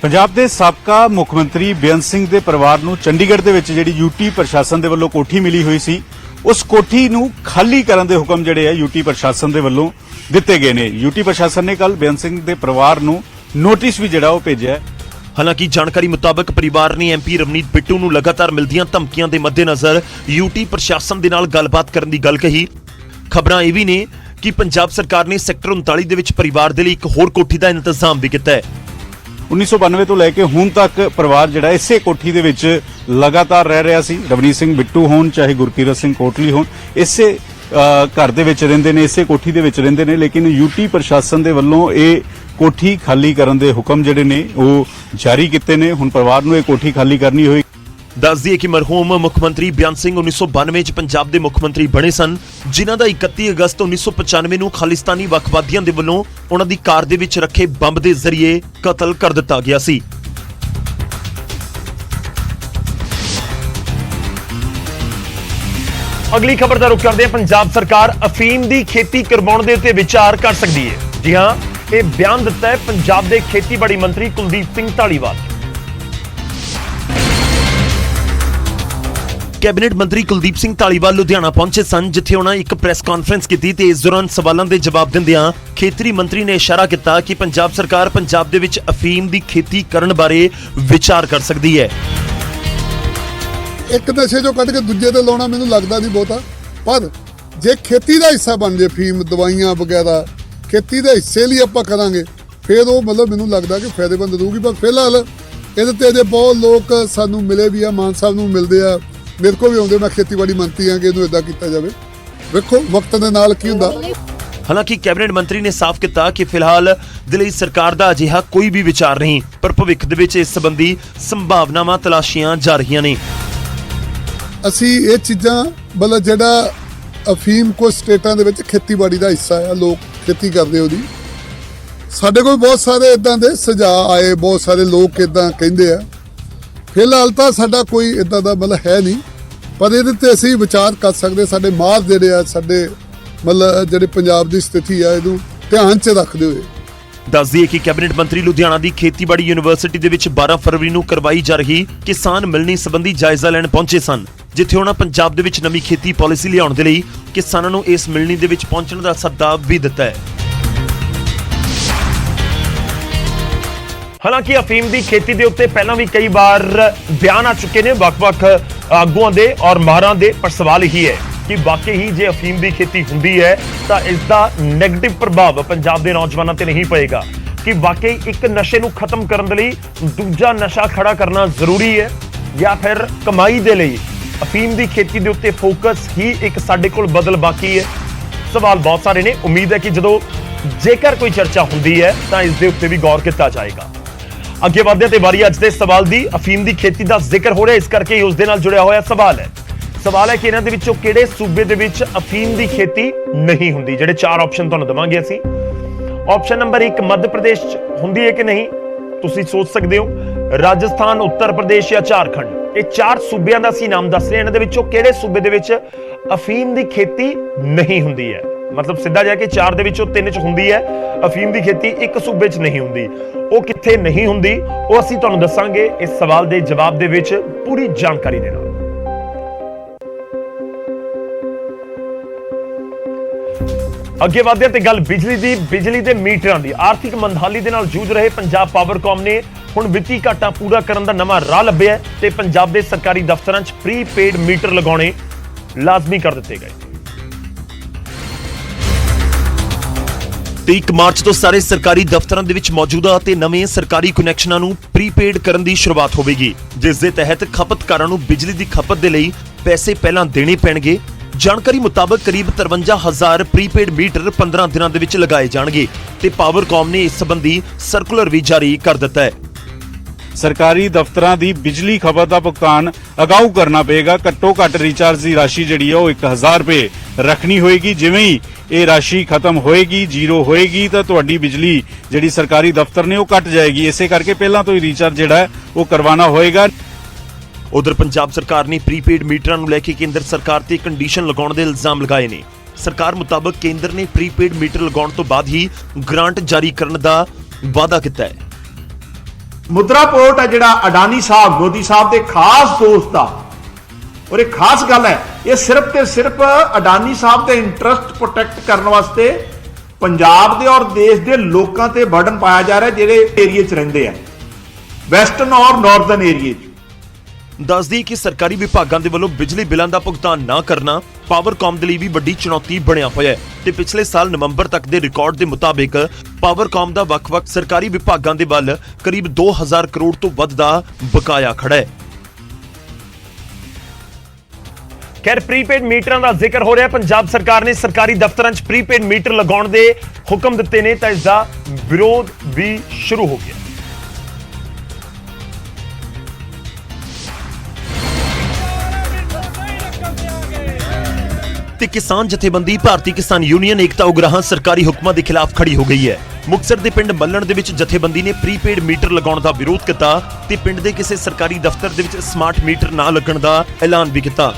ਪੰਜਾਬ ਦੇ ਸਾਬਕਾ ਮੁੱਖ ਮੰਤਰੀ ਬਿਆਨ ਸਿੰਘ ਦੇ ਪਰਿਵਾਰ ਨੂੰ ਚੰਡੀਗੜ੍ਹ ਦੇ ਵਿੱਚ ਜਿਹੜੀ UT ਪ੍ਰਸ਼ਾਸਨ ਦੇ ਵੱਲੋਂ ਕੋਠੀ ਮਿਲੀ ਹੋਈ ਸੀ, ਉਸ ਕੋਠੀ ਨੂੰ ਖਾਲੀ ਕਰਨ ਦੇ ਹੁਕਮ ਜਿਹੜੇ ਆ UT ਪ੍ਰਸ਼ਾਸਨ ਦੇ ਵੱਲੋਂ ਦਿੱਤੇ ਗਏ ਨੇ। UT ਪ੍ਰਸ਼ਾਸਨ ਨੇ ਕੱਲ ਬਿਆਨ ਸਿੰਘ ਦੇ ਪਰਿਵਾਰ ਨੂੰ ਨੋਟਿਸ ਵੀ ਜਿਹੜਾ ਉਹ ਭੇਜਿਆ। ਹਾਲਾਂਕਿ ਜਾਣਕਾਰੀ ਮੁਤਾਬਕ ਪਰਿਵਾਰ ਨੇ MP ਰਵਨੀਤ ਬਿੱਟੂ ਨੂੰ ਲਗਾਤਾਰ ਮਿਲਦੀਆਂ ਧਮਕੀਆਂ ਦੇ ਮੱਦੇਨਜ਼ਰ UT ਪ੍ਰਸ਼ਾਸਨ ਦੇ ਨਾਲ ਗੱਲਬਾਤ ਕਰਨ ਦੀ ਗੱਲ ਕਹੀ। ਖਬਰਾਂ ਇਹ ਵੀ ਨੇ ਕਿ ਪੰਜਾਬ ਸਰਕਾਰ ਨੇ ਸੈਕਟਰ 39 ਦੇ ਵਿੱਚ ਪਰਿਵਾਰ ਦੇ ਲਈ ਇੱਕ ਹੋਰ ਕੋਠੀ ਦਾ ਇੰਤਜ਼ਾਮ ਵੀ ਕੀਤਾ ਹੈ। 1992 ਤੋਂ ਲੈ ਕੇ ਹੁਣ ਤੱਕ ਪਰਿਵਾਰ ਜਿਹੜਾ ਇਸੇ ਕੋਠੀ ਦੇ ਵਿੱਚ ਲਗਾਤਾਰ ਰਹਿ ਰਿਹਾ ਸੀ। ਰਵਨੀਤ ਸਿੰਘ ਬਿੱਟੂ ਹੋਣ ਚਾਹੇ ਗੁਰਕੀਰਤ ਸਿੰਘ ਕੋਟਲੀ ਹੋਣ, ਇਸੇ ਘਰ ਦੇ ਵਿੱਚ ਰਹਿੰਦੇ ਨੇ, ਇਸੇ ਕੋਠੀ ਦੇ ਵਿੱਚ ਰਹਿੰਦੇ ਨੇ। ਲੇਕਿਨ UT ਪ੍ਰਸ਼ਾਸਨ ਦੇ ਵੱਲੋਂ ਇਹ ਕੋਠੀ ਖਾਲੀ ਕਰਨ ਦੇ ਹੁਕਮ ਜਿਹੜੇ ਨੇ ਉਹ ਜਾਰੀ ਕੀਤੇ ਨੇ। ਹੁਣ ਪਰਿਵਾਰ ਨੂੰ ਇਹ ਕੋਠੀ ਖਾਲੀ ਕਰਨੀ ਹੋਈ। ਦੱਸ ਦਈਏ ਕਿ ਮਰਹੂਮ ਮੁੱਖ ਮੰਤਰੀ ਬਿਆਨ ਸਿੰਘ 1992 ਚ ਪੰਜਾਬ ਦੇ ਮੁੱਖ ਮੰਤਰੀ ਬਣੇ ਸਨ, ਜਿਨ੍ਹਾਂ ਦਾ 31 ਅਗਸਤ 1995 ਨੂੰ ਖਾਲਿਸਤਾਨੀ ਵੱਖਵਾਦੀਆਂ ਦੇ ਵੱਲੋਂ ਉਹਨਾਂ ਦੀ ਕਾਰ ਦੇ ਵਿੱਚ ਰੱਖੇ ਬੰਬ ਦੇ ਜ਼ਰੀਏ ਕਤਲ ਕਰ ਦਿੱਤਾ ਗਿਆ ਸੀ। ਅਗਲੀ ਖਬਰ ਦਾ ਰੁਖ ਕਰਦੇ ਹਾਂ। ਪੰਜਾਬ ਸਰਕਾਰ ਅਫੀਮ ਦੀ ਖੇਤੀ ਕਰਵਾਉਣ ਦੇ ਉੱਤੇ ਵਿਚਾਰ ਕਰ ਸਕਦੀ ਹੈ। ਜੀ ਹਾਂ, ਇਹ ਬਿਆਨ ਦਿੱਤਾ ਹੈ ਪੰਜਾਬ ਦੇ ਖੇਤੀਬਾੜੀ ਮੰਤਰੀ ਕੁਲਦੀਪ ਸਿੰਘ ਧਾਲੀਵਾਲ। ਕੈਬਨਿਟ ਮੰਤਰੀ ਕੁਲਦੀਪ ਸਿੰਘ ਧਾਲੀਵਾਲ ਲੁਧਿਆਣਾ ਪਹੁੰਚੇ ਸਨ, ਜਿੱਥੇ ਉਹਨਾਂ ਇੱਕ ਪ੍ਰੈਸ ਕਾਨਫਰੰਸ ਕੀਤੀ ਤੇ ਇਸ ਦੌਰਾਨ ਸਵਾਲਾਂ ਦੇ ਜਵਾਬ ਦਿੰਦਿਆਂ ਖੇਤਰੀ ਮੰਤਰੀ ਨੇ ਇਸ਼ਾਰਾ ਕੀਤਾ ਕਿ ਪੰਜਾਬ ਸਰਕਾਰ ਪੰਜਾਬ ਦੇ ਵਿੱਚ ਅਫੀਮ ਦੀ ਖੇਤੀ ਕਰਨ ਬਾਰੇ ਵਿਚਾਰ ਕਰ ਸਕਦੀ ਹੈ। ਇੱਕ ਨਸ਼ੇ ਚੋਂ ਕੱਢ ਕੇ ਦੂਜੇ ਤੇ ਲਾਉਣਾ ਮੈਨੂੰ ਲੱਗਦਾ ਨਹੀਂ ਬਹੁਤਾ, ਪਰ ਜੇ ਖੇਤੀ ਦਾ ਹਿੱਸਾ ਬਣ ਜੇ ਫੀਮ, ਦਵਾਈਆਂ ਵਗੈਰਾ ਖੇਤੀ ਦੇ ਹਿੱਸੇ ਲਈ ਆਪਾਂ ਕਰਾਂਗੇ, ਫਿਰ ਉਹ ਮਤਲਬ ਮੈਨੂੰ ਲੱਗਦਾ ਕਿ ਫਾਇਦੇਮੰਦ ਰਹੂਗੀ। ਪਰ ਫਿਲਹਾਲ ਇਹਦੇ ਤੇ ਅਜੇ ਬਹੁਤ ਲੋਕ ਸਾਨੂੰ ਮਿਲੇ ਵੀ ਆ, ਮਾਨ ਸਾਹਿਬ ਨੂੰ ਮਿਲਦੇ ਆ, ਮੇਰੇ ਕੋਲ ਵੀ ਆਉਂਦੇ, ਮੈਂ ਖੇਤੀਬਾੜੀ ਮੰਤਰੀ ਹਾਂ ਕਿ ਇਹਨੂੰ ਇਦਾਂ ਕੀਤਾ ਜਾਵੇ। ਵੇਖੋ ਵਕਤ ਦੇ ਨਾਲ ਕੀ ਹੁੰਦਾ। ਹਾਲਾਂਕਿ ਕੈਬਨਿਟ ਮੰਤਰੀ ਨੇ ਸਾਫ਼ ਕੀਤਾ ਕਿ ਫਿਲਹਾਲ ਦਿੱਲੀ ਸਰਕਾਰ ਦਾ ਅਜਿਹਾ ਕੋਈ ਵੀ ਵਿਚਾਰ ਨਹੀਂ, ਪਰ ਭਵਿੱਖ ਦੇ ਵਿੱਚ ਇਸ ਸੰਬੰਧੀ ਸੰਭਾਵਨਾਵਾਂ ਤਲਾਸ਼ੀਆਂ ਜਾ ਰਹੀਆਂ ਨੇ। ਅਸੀਂ ਇਹ ਚੀਜ਼ਾਂ ਮਤਲਬ ਜਿਹੜਾ ਅਫੀਮ ਕੁਝ ਸਟੇਟਾਂ ਦੇ ਵਿੱਚ ਖੇਤੀਬਾੜੀ ਦਾ ਹਿੱਸਾ ਆ, ਲੋਕ ਖੇਤੀ ਕਰਦੇ ਉਹਦੀ। ਸਾਡੇ ਕੋਲ ਬਹੁਤ ਸਾਰੇ ਇਦਾਂ ਦੇ ਸੁਝਾਅ ਆਏ, ਬਹੁਤ ਸਾਰੇ ਲੋਕ ਇਦਾਂ ਕਹਿੰਦੇ ਆ। ਫਿਲਹਾਲ ਤਾਂ ਸਾਡਾ ਕੋਈ ਇਦਾਂ ਦਾ ਮਤਲਬ ਹੈ ਨਹੀਂ, ਪਰ ਇਹਦੇ ਤੇ ਅਸੀਂ ਵਿਚਾਰ ਕਰ ਸਕਦੇ। ਸਾਡੇ ਮਾਰ ਜਿਹੜੇ ਆ, ਸਾਡੇ ਮਤਲਬ ਜਿਹੜੇ ਪੰਜਾਬ ਦੀ ਸਥਿਤੀ ਆ, ਇਹਨੂੰ ਧਿਆਨ 'ਚ ਰੱਖਦੇ ਹੋਏ ਦੱਸ ਦਈਏ ਕਿ ਕੈਬਨਿਟ ਮੰਤਰੀ ਲੁਧਿਆਣਾ ਦੀ ਖੇਤੀਬਾੜੀ ਯੂਨੀਵਰਸਿਟੀ ਦੇ ਵਿੱਚ 12 ਫਰਵਰੀ ਨੂੰ ਕਰਵਾਈ ਜਾ ਰਹੀ ਕਿਸਾਨ ਮਿਲਣੀ ਸੰਬੰਧੀ ਜਾਇਜ਼ਾ ਲੈਣ ਪਹੁੰਚੇ ਸਨ, ਜਿੱਥੇ ਉਹਨਾਂ ਪੰਜਾਬ ਦੇ ਵਿੱਚ ਨਵੀਂ ਖੇਤੀ ਪਾਲਿਸੀ ਲਿਆਉਣ ਦੇ ਲਈ ਕਿਸਾਨਾਂ ਨੂੰ ਇਸ ਮਿਲਣੀ ਦੇ ਵਿੱਚ ਪਹੁੰਚਣ ਦਾ ਸੱਦਾ ਵੀ ਦਿੱਤਾ ਹੈ। ਹਾਲਾਂਕਿ ਅਫੀਮ ਦੀ ਖੇਤੀ ਦੇ ਉੱਤੇ ਪਹਿਲਾਂ ਵੀ ਕਈ ਵਾਰ ਬਿਆਨ ਆ ਚੁੱਕੇ ਨੇ ਵੱਖ-ਵੱਖ ਆਗੂਆਂ ਦੇ ਔਰ ਮਾਹਰਾਂ ਦੇ, ਪਰ ਸਵਾਲ ਇਹੀ ਹੈ ਕਿ ਵਾਕਈ ਹੀ ਜੇ ਅਫੀਮ ਦੀ ਖੇਤੀ ਹੁੰਦੀ ਹੈ ਤਾਂ ਇਸ ਦਾ ਨੈਗੇਟਿਵ ਪ੍ਰਭਾਵ ਪੰਜਾਬ ਦੇ ਨੌਜਵਾਨਾਂ ਤੇ ਨਹੀਂ ਪਏਗਾ, ਕਿ ਵਾਕਈ ਇੱਕ ਨਸ਼ੇ ਨੂੰ ਖਤਮ ਕਰਨ ਦੇ ਲਈ ਦੂਜਾ ਨਸ਼ਾ ਖੜਾ ਕਰਨਾ ਜ਼ਰੂਰੀ ਹੈ, ਜਾਂ ਫਿਰ ਕਮਾਈ ਦੇ ਲਈ ਅਫੀਮ ਦੀ ਖੇਤੀ ਦੇ ਉੱਤੇ ਫੋਕਸ ਹੀ ਇੱਕ ਸਾਡੇ ਕੋਲ ਬਦਲ ਬਾਕੀ ਹੈ। ਸਵਾਲ ਬਹੁਤ ਸਾਰੇ ਨੇ। ਉਮੀਦ ਹੈ ਕਿ ਜਦੋਂ ਜੇਕਰ ਕੋਈ ਚਰਚਾ ਹੁੰਦੀ ਹੈ ਤਾਂ ਇਸ ਦੇ ਉੱਤੇ ਵੀ ਗੌਰ ਕੀਤਾ ਜਾਏਗਾ। ਅੱਗੇ ਵਧਦੇ ਤੇ ਵਾਰੀ ਅੱਜ ਦੇ ਸਵਾਲ ਦੀ। ਅਫੀਮ ਦੀ ਖੇਤੀ ਦਾ ਜ਼ਿਕਰ ਹੋ ਰਿਹਾ, ਇਸ ਕਰਕੇ ਉਸ ਦੇ ਨਾਲ ਜੁੜਿਆ ਹੋਇਆ ਸਵਾਲ ਹੈ ਕਿ ਇਹਨਾਂ ਦੇ ਵਿੱਚੋਂ ਕਿਹੜੇ ਸੂਬੇ ਦੇ ਵਿੱਚ ਅਫੀਮ ਦੀ ਖੇਤੀ ਨਹੀਂ ਹੁੰਦੀ। ਜਿਹੜੇ 4 ਆਪਸ਼ਨ ਤੁਹਾਨੂੰ ਦਵਾਂਗੇ ਅਸੀਂ। ਆਪਸ਼ਨ ਨੰਬਰ 1 ਮੱਧ ਪ੍ਰਦੇਸ਼ 'ਚ ਹੁੰਦੀ ਹੈ ਕਿ ਨਹੀਂ, ਤੁਸੀਂ ਸੋਚ ਸਕਦੇ ਹੋ। ਰਾਜਸਥਾਨ, ਉੱਤਰ ਪ੍ਰਦੇਸ਼ ਜਾਂ ਝਾਰਖੰਡ, ਇਹ 4 ਸੂਬਿਆਂ ਦਾ ਅਸੀਂ ਨਾਮ ਦੱਸ ਰਹੇ ਹਾਂ। ਇਹਨਾਂ ਦੇ ਵਿੱਚੋਂ ਕਿਹੜੇ ਸੂਬੇ ਦੇ ਵਿੱਚ ਅਫੀਮ ਦੀ ਖੇਤੀ ਨਹੀਂ ਹੁੰਦੀ ਹੈ। ਮਤਲਬ ਸਿੱਧਾ ਜਾ ਕੇ 4 ਦੇ ਵਿੱਚੋਂ 3 'ਚ ਹੁੰਦੀ ਹੈ ਅਫੀਮ ਦੀ ਖੇਤੀ, ਇੱਕ ਸੂਬੇ 'ਚ ਨਹੀਂ ਹੁੰਦੀ। ਉਹ ਕਿੱਥੇ ਨਹੀਂ ਹੁੰਦੀ ਉਹ ਅਸੀਂ ਤੁਹਾਨੂੰ ਦੱਸਾਂਗੇ ਇਸ ਸਵਾਲ ਦੇ ਜਵਾਬ ਦੇ ਵਿੱਚ ਪੂਰੀ ਜਾਣਕਾਰੀ ਦੇ ਨਾਲ। ਅੱਗੇ ਵਧਦੇ ਤੇ ਗੱਲ ਬਿਜਲੀ ਦੇ ਮੀਟਰਾਂ ਦੀ। ਆਰਥਿਕ ਮੰਦਹਾਲੀ ਦੇ ਨਾਲ ਜੂਝ ਰਹੇ ਪੰਜਾਬ ਪਾਵਰਕਾਮ ਨੇ ਹੁਣ ਵਿੱਤੀ ਘਾਟਾ ਪੂਰਾ ਕਰਨ ਦਾ ਨਵਾਂ ਰਾਹ ਲੱਭਿਆ ਤੇ ਪੰਜਾਬ ਦੇ ਸਰਕਾਰੀ ਦਫ਼ਤਰਾਂ 'ਚ ਪ੍ਰੀਪੇਡ ਮੀਟਰ ਲਗਾਉਣੇ ਲਾਜ਼ਮੀ ਕਰ ਦਿੱਤੇ ਗਏ। ਤੇ 1 ਮਾਰਚ ਤੋਂ ਸਾਰੇ ਸਰਕਾਰੀ ਦਫ਼ਤਰਾਂ ਦੇ ਵਿੱਚ ਮੌਜੂਦਾ ਅਤੇ ਨਵੇਂ ਸਰਕਾਰੀ ਕਨੈਕਸ਼ਨਾਂ ਨੂੰ ਪ੍ਰੀਪੇਡ ਕਰਨ ਦੀ ਸ਼ੁਰੂਆਤ ਹੋਵੇਗੀ, ਜਿਸ ਦੇ ਤਹਿਤ ਖਪਤਕਾਰਾਂ ਨੂੰ ਬਿਜਲੀ ਦੀ ਖਪਤ ਦੇ ਲਈ ਪੈਸੇ ਪਹਿਲਾਂ ਦੇਣੇ ਪੈਣਗੇ। ਜਾਣਕਾਰੀ ਮੁਤਾਬਕ ਕਰੀਬ 53,000 ਪ੍ਰੀਪੇਡ ਮੀਟਰ 15 ਦਿਨਾਂ ਦੇ ਵਿੱਚ ਲਗਾਏ ਜਾਣਗੇ ਤੇ ਪਾਵਰਕਾਮ ਨੇ ਇਸ ਸੰਬੰਧੀ ਸਰਕੂਲਰ ਵੀ ਜਾਰੀ ਕਰ ਦਿੱਤਾ ਹੈ। ਸਰਕਾਰੀ ਦਫ਼ਤਰਾਂ ਦੀ ਬਿਜਲੀ ਖਪਤ ਦਾ ਭੁਗਤਾਨ ਅਗਾਊ ਕਰਨਾ ਪਏਗਾ। ਘੱਟੋ ਘੱਟ ਰੀਚਾਰਜ ਦੀ ਰਾਸ਼ੀ ਜਿਹੜੀ ਹੈ ਉਹ 1000 ਰੁਪਏ ਰੱਖਣੀ ਹੋਏਗੀ। ਜਿਵੇਂ ਹੀ ਇਹ ਰਾਸ਼ੀ ਖਤਮ ਹੋਏਗੀ, ਜ਼ੀਰੋ ਹੋਏਗੀ, ਤਾਂ ਤੁਹਾਡੀ ਬਿਜਲੀ ਜਿਹੜੀ ਸਰਕਾਰੀ ਦਫ਼ਤਰ ਨੇ ਉਹ ਕੱਟ ਜਾਏਗੀ। ਇਸੇ ਕਰਕੇ ਪਹਿਲਾਂ ਤੋਂ ਹੀ ਰੀਚਾਰਜ ਜਿਹੜਾ ਹੈ ਉਹ ਕਰਵਾਉਣਾ ਹੋਏਗਾ। ਉਧਰ ਪੰਜਾਬ ਸਰਕਾਰ ਨੇ ਪ੍ਰੀਪੇਡ ਮੀਟਰਾਂ ਨੂੰ ਲੈ ਕੇ ਕੇਂਦਰ ਸਰਕਾਰ ਤੇ ਕੰਡੀਸ਼ਨ ਲਗਾਉਣ ਦੇ ਇਲਜ਼ਾਮ ਲਗਾਏ ਨੇ। ਸਰਕਾਰ ਮੁਤਾਬਕ ਕੇਂਦਰ ਨੇ ਪ੍ਰੀਪੇਡ ਮੀਟਰ ਲਗਾਉਣ ਤੋਂ ਬਾਅਦ ਹੀ ਗ੍ਰਾਂਟ ਜਾਰੀ ਕਰਨ ਦਾ ਵਾਅਦਾ ਕੀਤਾ ਹੈ। ਮੁਦਰਾ ਪੋਰਟ ਹੈ ਜਿਹੜਾ ਅਡਾਨੀ ਸਾਹਿਬ, ਮੋਦੀ ਸਾਹਿਬ ਦੇ ਖਾਸ ਦੋਸਤ ਆ, ਔਰ ਇਹ ਖਾਸ ਗੱਲ ਹੈ, ਇਹ ਸਿਰਫ ਤੇ ਸਿਰਫ ਅਡਾਨੀ ਸਾਹਿਬ ਦੇ ਇੰਟਰਸਟ ਪ੍ਰੋਟੈਕਟ ਕਰਨ ਵਾਸਤੇ ਪੰਜਾਬ ਦੇ ਔਰ ਦੇਸ਼ ਦੇ ਲੋਕਾਂ ਤੇ ਬਰਡਨ ਪਾਇਆ ਜਾ ਰਿਹਾ ਜਿਹੜੇ ਏਰੀਏ 'ਚ ਰਹਿੰਦੇ ਆ, ਵੈਸਟਰਨ ਔਰ ਨਾਰਥਰਨ ਏਰੀਏ 'ਚ। ਦੱਸਦੀ ਕਿ ਸਰਕਾਰੀ ਵਿਭਾਗਾਂ ਦੇ ਵੱਲੋਂ ਬਿਜਲੀ ਬਿੱਲਾਂ ਦਾ ਭੁਗਤਾਨ ਨਾ ਕਰਨਾ ਪਾਵਰਕਾਮ ਦੇ ਲਈ ਵੀ ਵੱਡੀ ਚੁਣੌਤੀ ਬਣਿਆ ਹੋਇਆ ਹੈ ਤੇ ਪਿਛਲੇ ਸਾਲ ਨਵੰਬਰ ਤੱਕ ਦੇ ਰਿਕਾਰਡ ਦੇ ਮੁਤਾਬਿਕ ਪਾਵਰਕਾਮ ਦਾ ਵੱਖ-ਵੱਖ ਸਰਕਾਰੀ ਵਿਭਾਗਾਂ ਦੇ ਵੱਲ ਕਰੀਬ 2000 ਕਰੋੜ ਤੋਂ ਵੱਧ ਦਾ ਬਕਾਇਆ ਖੜਾ ਹੈ। ਖੈਰ, ਪ੍ਰੀਪੇਡ ਮੀਟਰਾਂ ਦਾ ਜ਼ਿਕਰ ਹੋ ਰਿਹਾ। ਪੰਜਾਬ ਸਰਕਾਰ ਨੇ ਸਰਕਾਰੀ ਦਫ਼ਤਰਾਂ 'ਚ ਪ੍ਰੀਪੇਡ ਮੀਟਰ ਲਗਾਉਣ ਦੇ ਹੁਕਮ ਦਿੱਤੇ ਨੇ ਤਾਂ ਇਸ ਦਾ ਵਿਰੋਧ ਵੀ ਸ਼ੁਰੂ ਹੋ ਗਿਆ। ਤੇ ਕਿਸਾਨ ਜਥੇਬੰਦੀ ਭਾਰਤੀ ਕਿਸਾਨ ਯੂਨੀਅਨ ਏਕਤਾ ਉਗਰਾਹਾਂ ਸਰਕਾਰੀ ਹੁਕਮਾਂ ਦੇ ਖਿਲਾਫ ਖੜੀ ਹੋ ਗਈ ਹੈ। ਮੁਕਤਸਰ ਦੇ ਪਿੰਡ ਮੱਲਣ ਦੇ ਵਿੱਚ ਜਥੇਬੰਦੀ ਨੇ ਪ੍ਰੀਪੇਡ ਮੀਟਰ ਲਗਾਉਣ ਦਾ ਵਿਰੋਧ ਕੀਤਾ ਤੇ ਪਿੰਡ ਦੇ ਕਿਸੇ ਸਰਕਾਰੀ ਦਫ਼ਤਰ ਦੇ ਵਿੱਚ ਸਮਾਰਟ ਮੀਟਰ ਨਾ ਲੱਗਣ ਦਾ ਐਲਾਨ ਵੀ ਕੀਤਾ।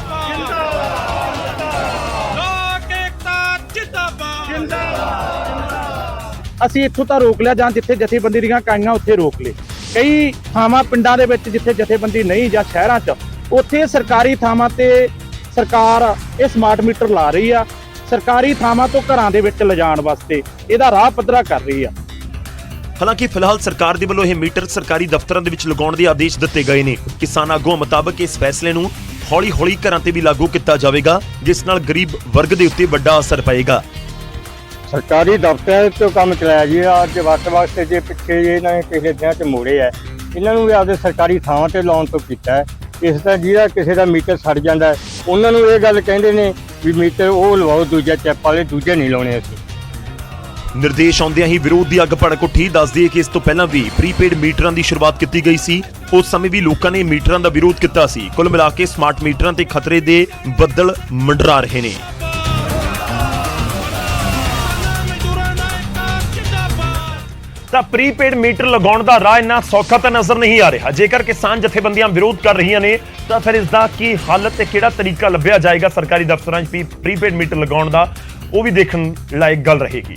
ਅਸੀਂ ਇੱਥੋਂ ਤਾਂ ਰੋਕ ਲਿਆ, ਜਾਂ ਜਿੱਥੇ ਜਥੇਬੰਦੀ ਦੀਆਂ ਇਕਾਈਆਂ ਉੱਥੇ ਰੋਕ ਲਏ। ਕਈ ਥਾਵਾਂ ਪਿੰਡਾਂ ਦੇ ਵਿੱਚ ਜਿੱਥੇ ਜਥੇਬੰਦੀ ਨਹੀਂ ਜਾਂ ਸ਼ਹਿਰਾਂ 'ਚ, ਉੱਥੇ ਸਰਕਾਰੀ ਥਾਵਾਂ ਤੇ ਸਰਕਾਰ ਇਹ ਸਮਾਰਟ ਮੀਟਰ ਲਾ ਰਹੀ ਆ। ਸਰਕਾਰੀ ਥਾਵਾਂ ਤੋਂ ਘਰਾਂ ਦੇ ਵਿੱਚ ਲਿਜਾਣ ਵਾਸਤੇ ਇਹਦਾ ਰਾਹ ਪੱਧਰਾ ਕਰ ਰਹੀ ਆ। ਹਾਲਾਂਕਿ ਫਿਲਹਾਲ ਸਰਕਾਰ ਦੇ ਵੱਲੋਂ ਇਹ ਮੀਟਰ ਸਰਕਾਰੀ ਦਫ਼ਤਰਾਂ ਦੇ ਵਿੱਚ ਲਗਾਉਣ ਦੇ ਆਦੇਸ਼ ਦਿੱਤੇ ਗਏ ਨੇ। ਕਿਸਾਨ ਆਗੂਆਂ ਮੁਤਾਬਕ ਇਸ ਫੈਸਲੇ ਨੂੰ ਹੌਲੀ-ਹੌਲੀ ਘਰਾਂ ਤੇ ਵੀ ਲਾਗੂ ਕੀਤਾ ਜਾਵੇਗਾ, ਜਿਸ ਨਾਲ ਗਰੀਬ ਵਰਗ ਦੇ ਉੱਤੇ ਵੱਡਾ ਅਸਰ ਪਏਗਾ। ਸਰਕਾਰੀ ਦਫ਼ਤਰਾਂ ਤੋਂ ਕੰਮ ਚਲਾਇਆ ਜੀ ਅੱਜ ਵਕਤ ਵਾਸਤੇ, ਜੇ ਪਿੱਛੇ ਜੇ ਇਹਨਾਂ ਨੇ ਪਿਛਲੇ ਦਿਨਾਂ 'ਚ ਮੋੜੇ ਆ, ਇਹਨਾਂ ਨੂੰ ਵੀ ਆਪਦੇ ਸਰਕਾਰੀ ਥਾਵਾਂ ਤੇ ਲਾਉਣ ਤੋਂ ਕੀਤਾ ਹੈ। ਇਸ ਤਰ੍ਹਾਂ ਜਿਹੜਾ ਕਿਸੇ ਦਾ ਮੀਟਰ ਸੜ ਜਾਂਦਾ ਹੈ, ਉਹਨਾਂ ਨੂੰ ਇਹ ਗੱਲ ਕਹਿੰਦੇ ਨੇ ਵੀ ਮੀਟਰ ਉਹ ਲਵਾਓ ਦੂਜਾ ਚੈਪ ਵਾਲੇ, ਦੂਜੇ ਨਹੀਂ ਲਾਉਣੇ ਅਸੀਂ। ਨਿਰਦੇਸ਼ ਆਉਂਦਿਆਂ ਹੀ ਵਿਰੋਧ ਦੀ ਅੱਗ ਭੜਕ ਉੱਠੀ। ਦੱਸ ਦਈਏ ਕਿ ਇਸ ਤੋਂ ਪਹਿਲਾਂ ਵੀ ਪ੍ਰੀਪੇਡ ਮੀਟਰਾਂ ਦੀ ਸ਼ੁਰੂਆਤ ਕੀਤੀ ਗਈ ਸੀ। ਉਸ ਸਮੇਂ ਵੀ ਲੋਕਾਂ ਨੇ ਮੀਟਰਾਂ ਦਾ ਵਿਰੋਧ ਕੀਤਾ ਸੀ। ਕੁੱਲ ਮਿਲਾ ਕੇ ਸਮਾਰਟ ਮੀਟਰਾਂ ਤੇ ਖਤਰੇ ਦੇ ਬੱਦਲ ਮੰਡਰਾ ਰਹੇ ਨੇ। ਤਾਂ ਪ੍ਰੀਪੇਡ ਮੀਟਰ ਲਗਾਉਣ ਦਾ ਰਾਹ ਇੰਨਾ ਸੌਖਾ ਤਾਂ ਨਜ਼ਰ ਨਹੀਂ ਆ ਰਿਹਾ। ਜੇਕਰ ਕਿਸਾਨ ਜਥੇਬੰਦੀਆਂ ਵਿਰੋਧ ਕਰ ਰਹੀਆਂ ਨੇ ਤਾਂ ਫਿਰ ਇਸ ਦਾ ਕੀ ਹੱਲ ਤੇ ਕਿਹੜਾ ਤਰੀਕਾ ਲੱਭਿਆ ਜਾਏਗਾ ਸਰਕਾਰੀ ਦਫ਼ਤਰਾਂ 'ਚ ਪ੍ਰੀਪੇਡ ਮੀਟਰ ਲਗਾਉਣ ਦਾ, ਉਹ ਵੀ ਦੇਖਣ ਲਾਇਕ ਗੱਲ ਰਹੇਗੀ।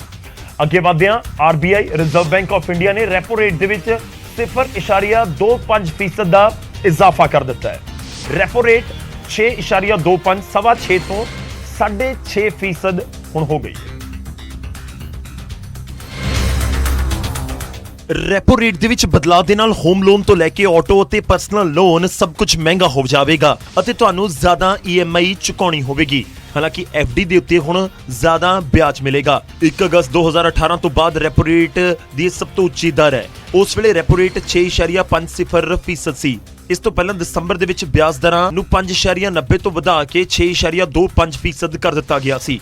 ਅੱਗੇ ਵਧਦੇ ਹਾਂ। RBI reserve bank of India ਨੇ ਰੈਪੋ ਰੇਟ ਦੇ ਵਿੱਚ 0.25% ਦਾ ਇਜ਼ਾਫਾ ਕਰ ਦਿੱਤਾ ਹੈ। ਰੈਪੋ ਰੇਟ 6.25 ਸਵਾ 6 ਤੋਂ 6.5% ਹੁਣ ਹੋ ਗਈ ਹੈ। ਰੈਪੋ ਰੇਟ ਦੇ ਵਿੱਚ ਬਦਲਾਅ ਦੇ ਨਾਲ ਹੋਮ ਲੋਨ ਤੋਂ ਲੈ ਕੇ ਆਟੋ ਅਤੇ ਪਰਸਨਲ ਲੋਨ ਸਭ ਕੁਝ ਮਹਿੰਗਾ ਹੋ ਜਾਵੇਗਾ ਅਤੇ ਤੁਹਾਨੂੰ ਜ਼ਿਆਦਾ EMI ਚੁਕਾਉਣੀ ਹੋਵੇਗੀ। ਹਾਲਾਂਕਿ FD ਦੇ ਉੱਤੇ ਹੁਣ ਜ਼ਿਆਦਾ ਵਿਆਜ ਮਿਲੇਗਾ। 1 ਅਗਸਤ 2018 ਤੋਂ ਬਾਅਦ ਰੈਪੋ ਰੇਟ ਦੀ ਸਭ ਤੋਂ ਉੱਚੀ ਦਰ ਹੈ। ਉਸ ਵੇਲੇ ਰੈਪੋ ਰੇਟ 6.50% ਸੀ। ਇਸ ਤੋਂ ਪਹਿਲਾਂ ਦਸੰਬਰ ਦੇ ਵਿੱਚ ਵਿਆਜ ਦਰਾਂ ਨੂੰ 5.90 ਤੋਂ ਵਧਾ ਕੇ 6.25% ਕਰ ਦਿੱਤਾ ਗਿਆ ਸੀ।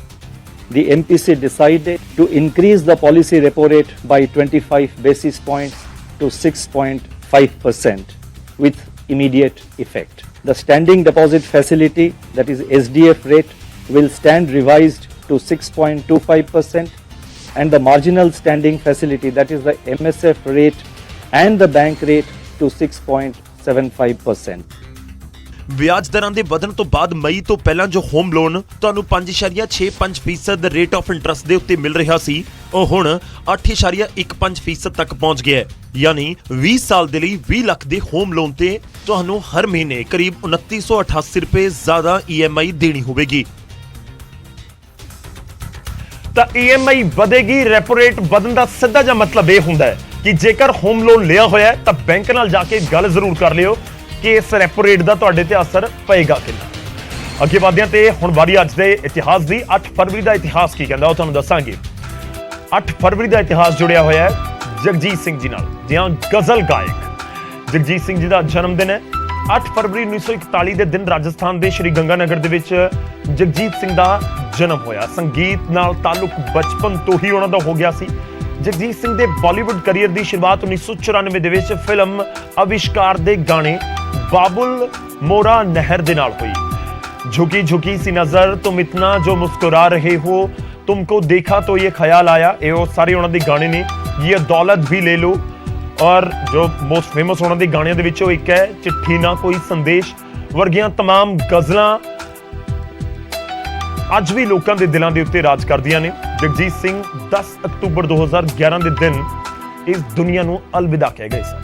The MPC decided to increase the policy repo rate by 25 basis points to 6.5% with immediate effect. The standing deposit facility, that is SDF rate, will stand revised to 6.25% and the marginal standing facility, that is the MSF rate and the bank rate, to 6.75%. ਵਿਆਜ ਦਰਾਂ ਦੇ ਵਧਣ ਤੋਂ ਬਾਅਦ ਮਈ ਤੋਂ ਪਹਿਲਾਂ ਜੋ ਹੋਮ ਲੋਨ ਤੁਹਾਨੂੰ 5.65% ਰੇਟ ਆਫ ਇੰਟਰਸਟ ਦੇ ਉੱਤੇ ਮਿਲ ਰਿਹਾ ਸੀ, ਉਹ ਹੁਣ 8.15% ਤੱਕ ਪਹੁੰਚ ਗਿਆ ਹੈ। ਯਾਨੀ 20 ਸਾਲ ਦੇ ਲਈ 20 ਲੱਖ ਦੇ ਹੋਮ ਲੋਨ ਤੇ ਤੁਹਾਨੂੰ ਹਰ ਮਹੀਨੇ ਕਰੀਬ 2988 ਰੁਪਏ ਜ਼ਿਆਦਾ EMI ਦੇਣੀ ਹੋਵੇਗੀ। ਤਾਂ EMI ਵਧੇਗੀ। ਰੈਪੋ ਰੇਟ ਵਧਣ ਦਾ ਸਿੱਧਾ ਜਿਹਾ ਮਤਲਬ ਇਹ ਹੁੰਦਾ ਹੈ ਕਿ ਜੇਕਰ ਹੋਮ ਲੋਨ ਲਿਆ ਹੋਇਆ ਤਾਂ ਬੈਂਕ ਨਾਲ ਜਾ ਕੇ ਗੱਲ ਜ਼ਰੂਰ ਕਰ ਲਿਓ ਕਿ ਇਸ ਰੈਪੋ ਰੇਟ ਦਾ ਤੁਹਾਡੇ ਤੇ ਅਸਰ ਪਏਗਾ ਕਿ ਨਹੀਂ। ਅੱਗੇ ਵਧਦੇ ਹਾਂ ਤੇ ਹੁਣ ਵਾਰੀ ਅੱਜ ਦੇ ਇਤਿਹਾਸ ਦੀ। 8 ਫਰਵਰੀ ਦਾ ਇਤਿਹਾਸ ਕੀ ਕਹਿੰਦਾ ਉਹ ਤੁਹਾਨੂੰ ਦੱਸਾਂਗੇ। 8 ਫਰਵਰੀ ਦਾ ਇਤਿਹਾਸ ਜੁੜਿਆ ਹੋਇਆ ਹੈ ਜਗਜੀਤ ਸਿੰਘ ਜੀ ਨਾਲ, ਜੀ ਹਾਂ, ਗਜ਼ਲ ਗਾਇਕ ਜਗਜੀਤ ਸਿੰਘ ਜੀ ਦਾ ਜਨਮ ਦਿਨ ਹੈ। 8 ਫਰਵਰੀ 1941 ਦੇ ਦਿਨ ਰਾਜਸਥਾਨ ਦੇ ਸ਼੍ਰੀ ਗੰਗਾਨਗਰ ਦੇ ਵਿੱਚ ਜਗਜੀਤ ਸਿੰਘ ਦਾ ਜਨਮ ਹੋਇਆ। ਸੰਗੀਤ ਨਾਲ ਤਾਲੁਕ ਬਚਪਨ ਤੋਂ ਹੀ ਉਹਨਾਂ ਦਾ ਹੋ ਗਿਆ ਸੀ। ਜਗਜੀਤ ਸਿੰਘ ਦੇ ਬਾਲੀਵੁੱਡ ਕੈਰੀਅਰ ਦੀ ਸ਼ੁਰੂਆਤ 1994 ਦੇ ਵਿੱਚ ਫਿਲਮ ਅਵਿਸ਼ਕਾਰ ਦੇ ਗਾਣੇ ਬਾਬੁਲ ਮੋਰਾ ਨਹਿਰ ਦੇ ਨਾਲ ਹੋਈ। झुकी झुकी सी नजर तुम इतना जो मुस्कुरा रहे हो तुमको देखा तो ये ख्याल आया, ये सारे उन्होंने दे गाने ने। ये दौलत भी ले लो और जो मोस्ट फेमस उन्होंने दे गाने दे विचों एक है चिट्ठी ना कोई संदेश वर्गियां तमाम गजलां ਅੱਜ ਵੀ ਲੋਕਾਂ ਦੇ ਦਿਲਾਂ ਦੇ ਉੱਤੇ ਰਾਜ ਕਰਦੀਆਂ ਨੇ। ਜਗਜੀਤ ਸਿੰਘ 10 ਅਕਤੂਬਰ 2011 ਦੇ ਦਿਨ ਇਸ ਦੁਨੀਆ ਨੂੰ ਅਲਵਿਦਾ ਕਹਿ ਗਏ ਸਨ।